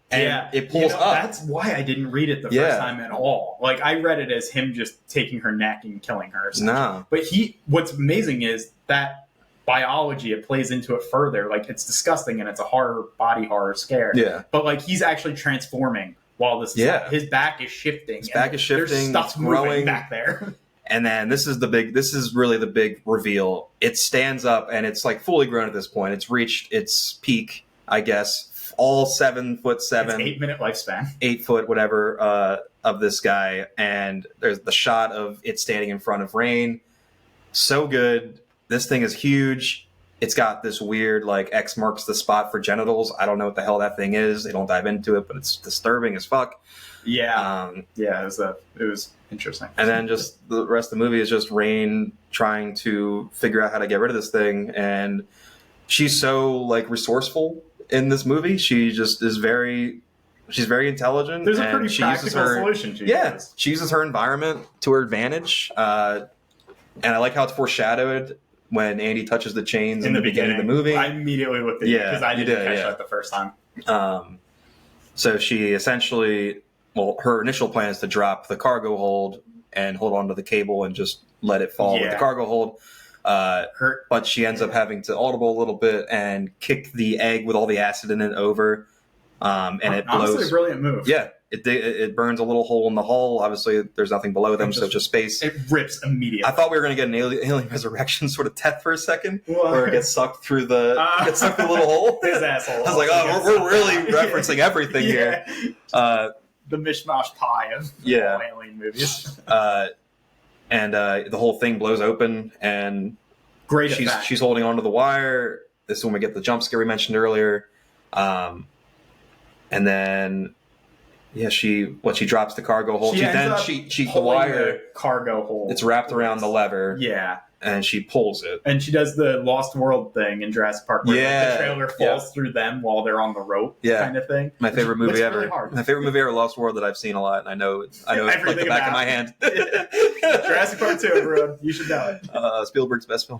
And it pulls up. That's why I didn't read it the first time at all. Like, I read it as him just taking her neck and killing her. No. But what's amazing is that biology, it plays into it further. Like, it's disgusting and it's a body horror scare. Yeah. But like, he's actually transforming while this is his back is shifting. His back is shifting. There's stuff growing back there. And then this is really the big reveal. It stands up, and it's like fully grown at this point. It's reached its peak, I guess. All 7'7", 8-minute lifespan, 8 foot, whatever, of this guy. And there's the shot of it standing in front of Rain. So good. This thing is huge. It's got this weird, like, X marks the spot for genitals. I don't know what the hell that thing is. They don't dive into it, but it's disturbing as fuck. Yeah. It was interesting. And then just the rest of the movie is just Rain trying to figure out how to get rid of this thing. And she's so like resourceful in this movie. She just is she's very intelligent. There's a pretty practical solution she uses. She uses her environment to her advantage. And I like how it's foreshadowed when Andy touches the chains in the beginning of the movie. I immediately looked at you because I didn't catch that the first time. So she essentially, her initial plan is to drop the cargo hold and hold onto the cable and just let it fall with the cargo hold. But she ends up having to audible a little bit and kick the egg with all the acid in it over. And it blows. Honestly, a brilliant move. Yeah. It burns a little hole in the hull. Obviously, there's nothing below them, so just space. It rips immediately. I thought we were going to get an alien resurrection sort of death for a second, where it gets sucked through the little hole. His asshole. I was like, we're really referencing everything here. The mishmash pie of alien movies. And the whole thing blows open, and she's holding onto the wire. This is when we get the jump scare we mentioned earlier, and then. Yeah, she drops the cargo hold. She the wire cargo hold. It's wrapped around the lever. Yeah, and she pulls it. And she does the Lost World thing in Jurassic Park, where the trailer falls through them while they're on the rope, kind of thing. My favorite movie ever. Really my favorite movie ever, Lost World, that I've seen a lot, and I know it's like the back of my hand. Jurassic Park 2, everyone, you should know it. Spielberg's best film.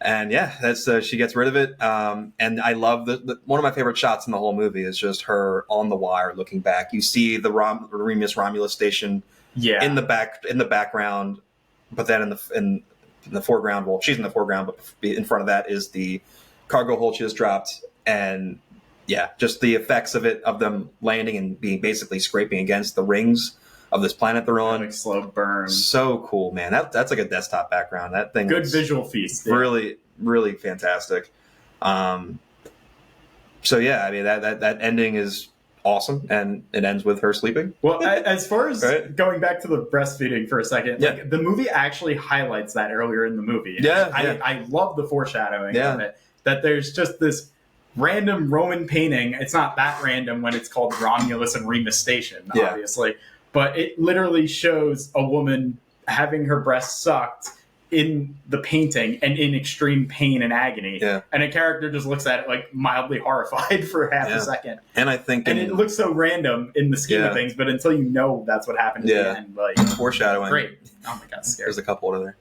And that's she gets rid of it. And I love one of my favorite shots in the whole movie is just her on the wire looking back. You see the Remus Romulus station in the background, but then in the foreground, she's in the foreground, but in front of that is the cargo hold she just dropped. And just the effects of them landing and being basically scraping against the rings of this planet they're on. Like slow burn. So cool, man. That's like a desktop background. That thing good visual feast. Really, really fantastic. I mean that ending is awesome, and it ends with her sleeping. Well, as far as going back to the breastfeeding for a second, like, the movie actually highlights that earlier in the movie. I love the foreshadowing of it. That there's just this random Roman painting. It's not that random when it's called Romulus and Remus Station, obviously. But it literally shows a woman having her breast sucked in the painting and in extreme pain and agony. Yeah. And a character just looks at it like mildly horrified for half a second. And I think... And it looks so random in the scheme of things, but until you know that's what happened at the end. Like, foreshadowing. Great. Oh my God, scary. There's a couple over there.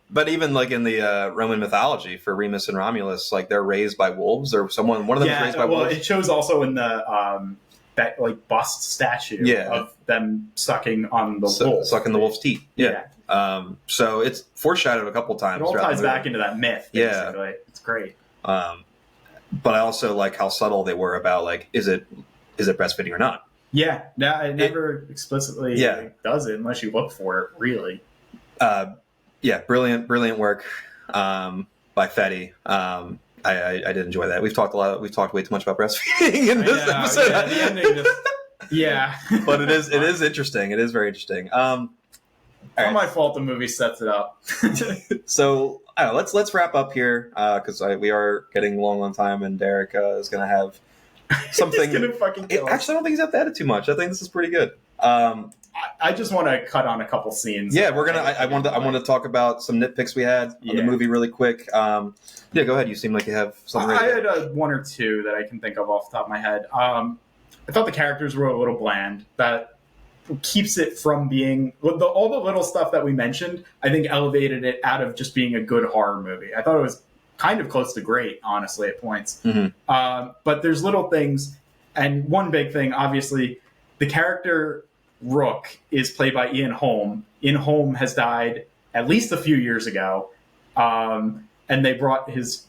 But even like in the Roman mythology for Remus and Romulus, like they're raised by wolves, or one of them is raised by wolves. Well, it shows also in the... that like bust statue of them sucking on the wolf. Sucking the wolf's teeth. Yeah. So it's foreshadowed a couple times. It all ties back into that myth, basically. Yeah. It's great. But I also like how subtle they were about like, is it breastfeeding or not? Yeah. No, it never explicitly does it unless you look for it, really. Brilliant work by Fetty. I did enjoy that. We've talked way too much about breastfeeding in this episode. Yeah, the ending but it is interesting. It is very interesting. It's not my fault the movie sets it up. So I don't know, let's wrap up here because we are getting long on time, and Derick is going to have something. He's going to fucking kill us. Actually, I don't think he's have to edit too much. I think this is pretty good. I just want to cut on a couple scenes. Yeah, we're gonna. I want to talk about some nitpicks we had on the movie really quick. Go ahead. You seem like you have something. I had one or two that I can think of off the top of my head. I thought the characters were a little bland. That keeps it from being all the little stuff that we mentioned. I think elevated it out of just being a good horror movie. I thought it was kind of close to great, honestly, at points. Mm-hmm. But there's little things, and one big thing, obviously, the character Rook is played by Ian Holm. Ian Holm has died at least a few years ago, and they brought his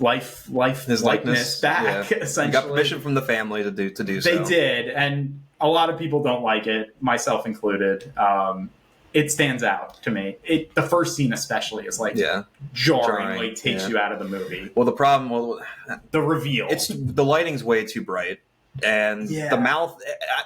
likeness back. Essentially, he got permission from the family to do so. They did, and a lot of people don't like it, myself included. It stands out to me. The first scene especially is like jarringly takes you out of the movie. Well, the problem, the reveal. The lighting's way too bright. And the mouth,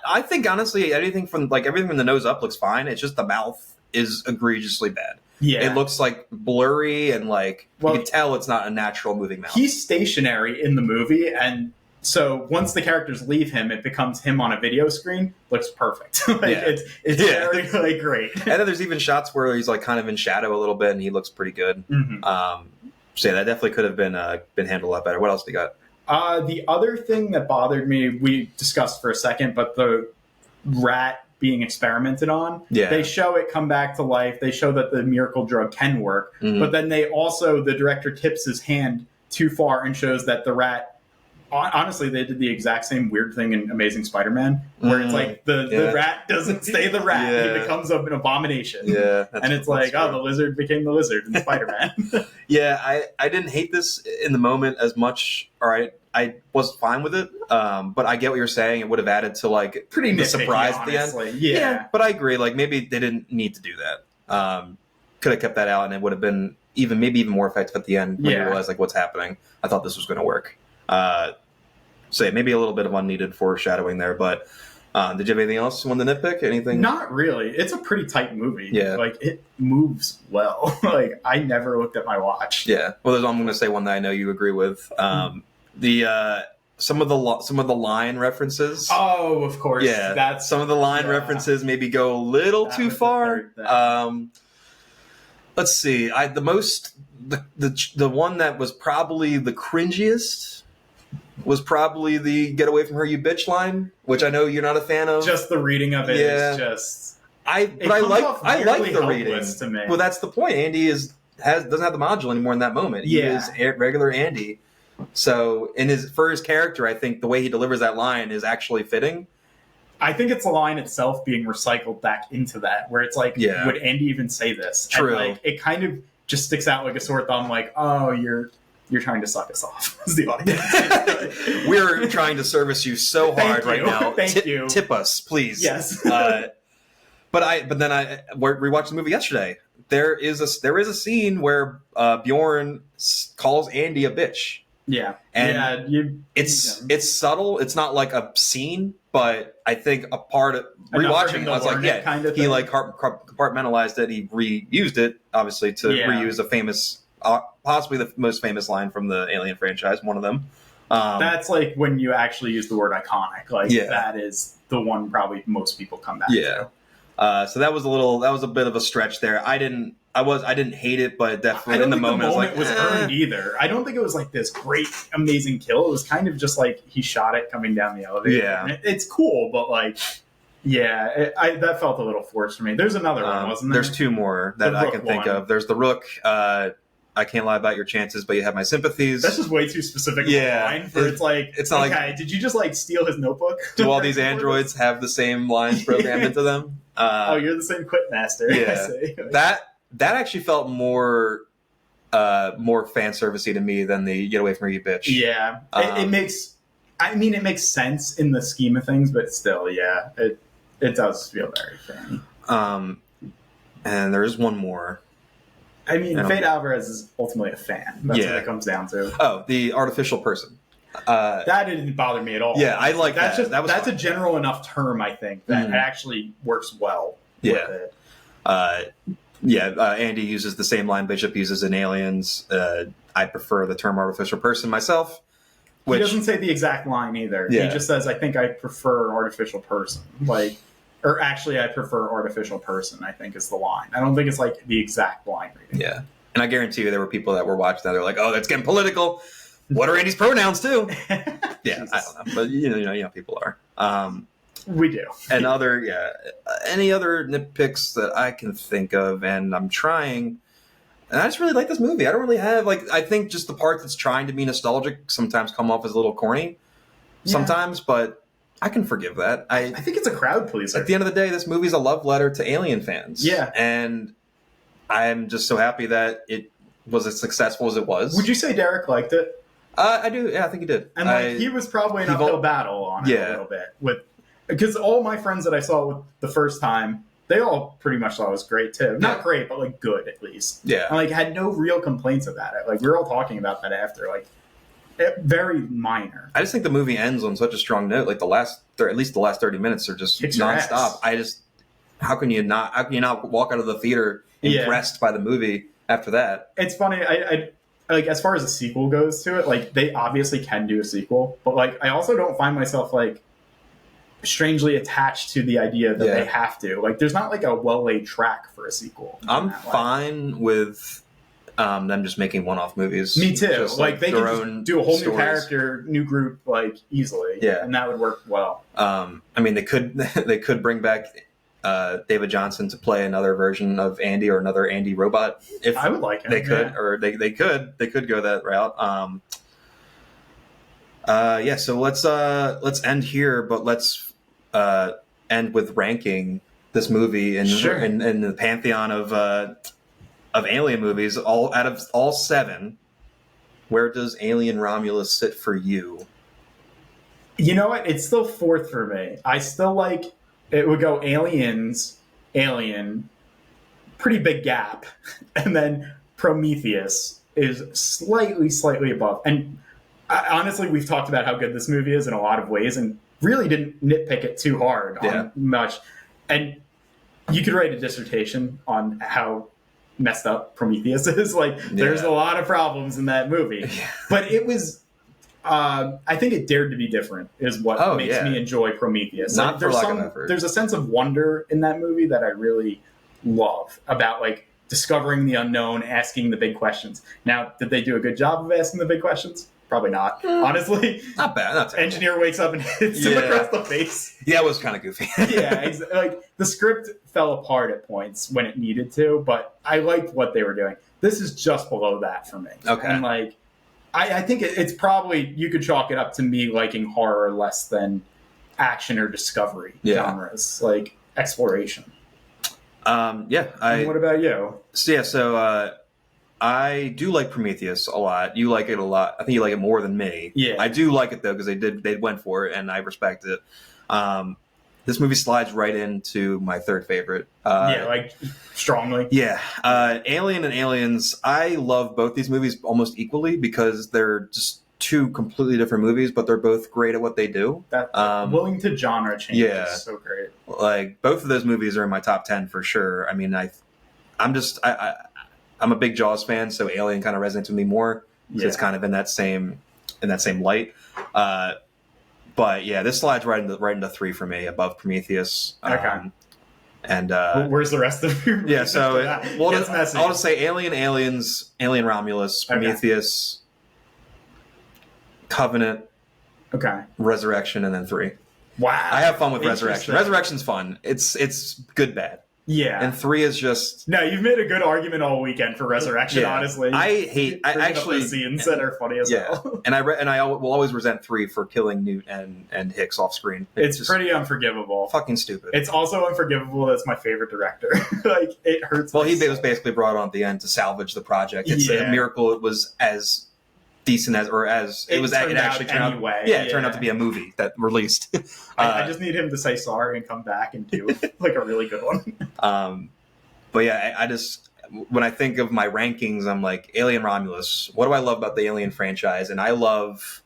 I think honestly, everything from the nose up looks fine. It's just the mouth is egregiously bad. Yeah, it looks like blurry and you can tell it's not a natural moving mouth. He's stationary in the movie, and So once the characters leave him, it becomes him on a video screen. Looks perfect. It's very like great. And then there's even shots where he's like kind of in shadow a little bit, and he looks pretty good. Mm-hmm. So yeah, that definitely could have been handled a lot better. What else do you got? The other thing that bothered me, we discussed for a second, but the rat being experimented on. Yeah. They show it come back to life. They show that the miracle drug can work, but then the director tips his hand too far and shows that the rat. Honestly, they did the exact same weird thing in Amazing Spider-Man, where it's like the rat doesn't stay the rat; he becomes an abomination. Yeah, and it's like, the lizard became the lizard in Spider-Man. Yeah, I didn't hate this in the moment as much. All right, I was fine with it, but I get what you're saying. It would have added to like pretty the surprise honestly. at the end. Yeah, but I agree. Like maybe they didn't need to do that. Could have kept that out, and it would have been maybe even more effective at the end when you realize like what's happening. I thought this was going to work. So yeah, maybe a little bit of unneeded foreshadowing there, but did you have anything else you wanted to nitpick? Anything? Not really. It's a pretty tight movie. Yeah. Like, it moves well. Like, I never looked at my watch. Yeah. Well, I'm going to say one that I know you agree with. Some of the line references. Oh, of course. Yeah. That's some of the line references maybe go a little too far. Let's see. The one that was probably the cringiest was probably the "Get away from her, you bitch" line, which I know you're not a fan of. Just the reading of it is just. I like the reading. To me. Well, that's the point. Andy doesn't have the module anymore in that moment. He is regular Andy. So for his character, I think the way he delivers that line is actually fitting. I think it's the line itself being recycled back into that, where it's like, would Andy even say this? True. And like, it kind of just sticks out like a sore thumb. Like, oh, you're trying to suck us off as the audience. We're trying to service you so hard right now. Thank you. Tip us, please. Yes. But then I rewatched the movie yesterday. There is a scene where Bjorn calls Andy a bitch. Yeah. And it's subtle. It's not like a scene, but I think a part of rewatching, I was like, he like compartmentalized it. He reused it, obviously, to reuse a famous. Possibly the most famous line from the Alien franchise, one of them. That's like when you actually use the word iconic. Like that is the one probably most people come back to. So that was a bit of a stretch there. I didn't hate it, but definitely in the moment, I was like, was earned either. I don't think it was like this great, amazing kill. It was kind of just like he shot it coming down the elevator. Yeah, it's cool, but like. Yeah, that felt a little forced for me. There's another one, wasn't there? There's two more that I can think of. There's the Rook. I can't lie about your chances, but you have my sympathies. That's just way too specific of a line. It's not like, did you just like steal his notebook? Do all these androids have the same lines programmed into them? You're the same quit master. Yeah, that actually felt more fan servicey to me than the "Get away from her, you bitch." Yeah, it makes. I mean, it makes sense in the scheme of things, but still, it does feel very fan. And there is one more. I mean, Fate Alvarez is ultimately a fan. That's what it comes down to. Oh, the artificial person. That didn't bother me at all. Yeah, I like that. That's a general enough term, I think, that it actually works well with it. Andy uses the same line Bishop uses in Aliens. I prefer the term artificial person myself. He doesn't say the exact line either. Yeah. He just says, I think I prefer artificial person. Or actually, I prefer artificial person, I think is the line. I don't think it's like the exact line reading. Yeah. And I guarantee you there were people that were watching that. They're like, oh, that's getting political. What are Andy's pronouns too? Yeah, I don't know. But you know, people are. We do. And any other nitpicks that I can think of, and I'm trying. And I just really like this movie. I don't really have, I think just the part that's trying to be nostalgic sometimes come off as a little corny sometimes, but I can forgive that. I think it's a crowd pleaser. At the end of the day, this movie's a love letter to Alien fans. Yeah. And I'm just so happy that it was as successful as it was. Would you say Derick liked it? I do. Yeah, I think he did. And he was probably an uphill battle on it a little bit. Because all my friends that I saw with the first time, they all pretty much thought it was great too. Not great, but good at least. Yeah. And had no real complaints about it. We were all talking about that after. Very minor. I just think the movie ends on such a strong note. At least the last 30 minutes are just nonstop. How can you not walk out of the theater impressed by the movie after that? It's funny. like as far as a sequel goes to it, like they obviously can do a sequel, but like I also don't find myself like strangely attached to the idea that they have to. Like there's not like a well-laid track for a sequel. I'm fine with them just making one-off movies. Me too. Just, like they can just do a whole new character, new group, like easily. Yeah, and that would work well. I mean, they could bring back David Johnson to play another version of Andy or another Andy robot. If I would like him, they could, or they could go that route. So let's end here, but let's end with ranking this movie in the pantheon of Alien movies. All out of all 7, where does Alien Romulus sit for you? You know what? It's still 4th for me. I still like it. Would go Aliens, Alien, pretty big gap, and then Prometheus is slightly above. And honestly, we've talked about how good this movie is in a lot of ways, and really didn't nitpick it too hard on much. And you could write a dissertation on how messed up Prometheus is. Like, there's a lot of problems in that movie, but it was. I think it dared to be different is what makes me enjoy Prometheus. Not for lack of effort. There's a sense of wonder in that movie that I really love about like discovering the unknown, asking the big questions. Now, did they do a good job of asking the big questions? Probably not. Honestly, not bad. Not terrible. Engineer wakes up and hits him across the face. Yeah, it was kind of goofy. Like the script fell apart at points when it needed to, but I liked what they were doing. This is just below that for me. Okay, and like. I think it's probably, you could chalk it up to me liking horror less than action or discovery genres, like exploration. And what about you? So I do like Prometheus a lot. You like it a lot. I think you like it more than me. Yeah. I do like it though, because they went for it and I respect it. This movie slides right into my 3rd favorite. Like strongly. Yeah. Alien and Aliens, I love both these movies almost equally because they're just 2 completely different movies, but they're both great at what they do. That willing to genre change is so great. Like both of those movies are in my top 10 for sure. I mean, I'm a big Jaws fan, so Alien kind of resonates with me more. So it's kind of in that same light. But yeah, this slides right into 3 for me, above Prometheus. Okay. And where's the rest of your movie? Yeah, so I'll just say Alien, Aliens, Alien Romulus, Prometheus, Covenant, Resurrection, and then 3. Wow, I have fun with Resurrection. Resurrection's fun. It's good bad. Yeah, and 3 is just you've made a good argument all weekend for Resurrection. Honestly, I actually scenes that are funny as hell. and I will always resent 3 for killing Newt and Hicks off screen. It's just pretty unforgivable. Fucking stupid. It's also unforgivable. That's my favorite director. Like it hurts. Well, he was basically brought on at the end to salvage the project. It's a miracle. It was as decent as it actually turned out. Anyway. It turned out to be a movie that released. I just need him to say sorry and come back and do like a really good one. But yeah, I just when I think of my rankings, I'm like Alien Romulus. What do I love about the Alien franchise? And I love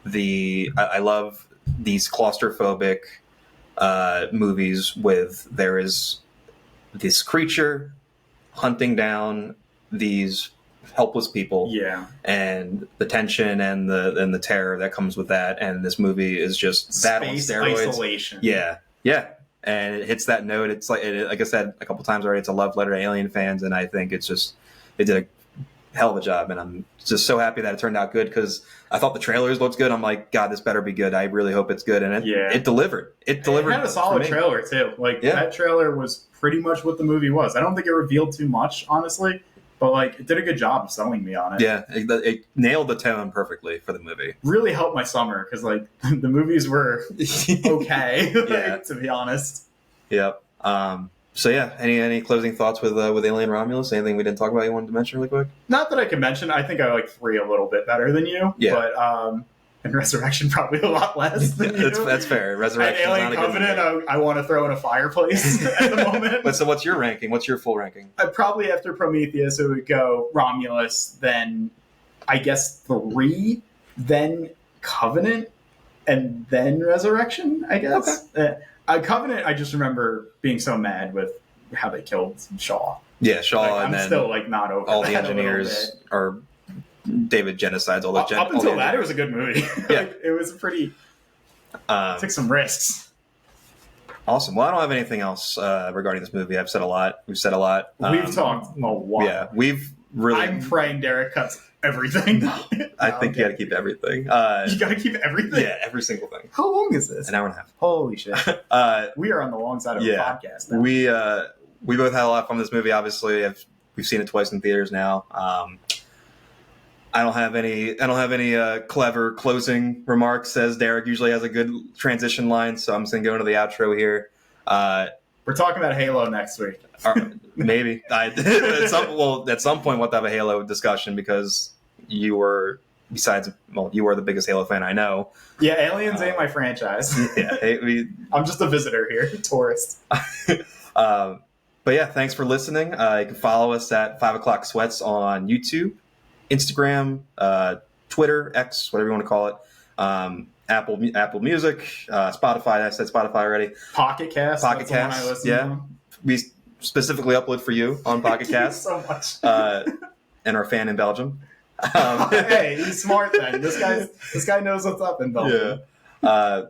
these claustrophobic movies with there is this creature hunting down these helpless people, and the tension and the terror that comes with that, and this movie is just that on steroids. Isolation. And it hits that note. It's like I said a couple times already, it's a love letter to Alien fans, and I think it did a hell of a job, and I'm just so happy that it turned out good because I thought the trailers looked good. I'm like, God, this better be good. I really hope it's good, and it delivered. It had a solid trailer too. Like that trailer was pretty much what the movie was. I don't think it revealed too much, honestly. But, like, it did a good job of selling me on it. Yeah, it nailed the tone perfectly for the movie. Really helped my summer, because, like, the movies were okay, to be honest. Yep. So, yeah, any closing thoughts with Alien Romulus? Anything we didn't talk about you wanted to mention really quick? Not that I can mention. I think I like 3 a little bit better than you. Yeah. But, and Resurrection probably a lot less than you. That's fair. Resurrection. Alien Covenant, I want to throw in a fireplace at the moment. But so what's your ranking? What's your full ranking? Probably after Prometheus, it would go Romulus, then I guess 3, then Covenant, and then Resurrection, I guess. Okay. Covenant, I just remember being so mad with how they killed Shaw. Yeah, Shaw, like, and I'm still like not over all the engineers are David genocides all the up until that, it was a good movie. Yeah. Like, it was pretty. Took some risks. Awesome. Well, I don't have anything else regarding this movie. I've said a lot. We've said a lot. We've talked a lot. Yeah, we've really. I'm praying Derick cuts everything. I think you got to keep everything. You got to keep everything? Yeah, every single thing. How long is this? An hour and a half. Holy shit. We are on the long side of the podcast now. We both had a lot of fun with this movie, obviously. We've seen it twice in theaters now. I don't have any clever closing remarks, as Derick usually has a good transition line, so I'm just going to go into the outro here. We're talking about Halo next week. Maybe. At some point we'll have a Halo discussion, because you were the biggest Halo fan I know. Yeah, Aliens ain't my franchise. Yeah, I'm just a visitor here, a tourist. But yeah, thanks for listening. You can follow us at 5 O'Clock Sweats on YouTube, Instagram, Twitter, X, whatever you want to call it. Apple Music, Spotify. I said Spotify already. Pocket Cast. Pocket Cast. Yeah, we specifically upload for you on Pocket Cast. So much. And our fan in Belgium. Hey, he's smart then. This guy knows what's up in Belgium. Yeah.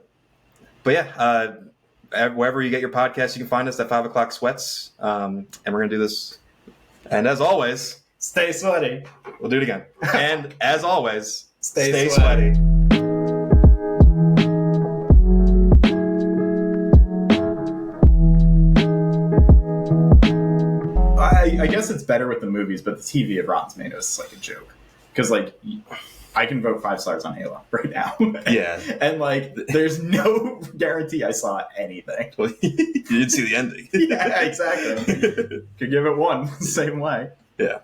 But yeah, wherever you get your podcast, you can find us at 5 O'Clock Sweats. And we're gonna do this. And as always, stay sweaty. We'll do it again. And as always, stay sweaty. I guess it's better with the movies, but the TV at Rotten Tomatoes is like a joke. Because, like, I can vote 5 stars on Halo right now. Yeah. And, like, there's no guarantee I saw anything. Well, you didn't see the ending. Yeah, exactly. Could give it 1 the same way. Yeah.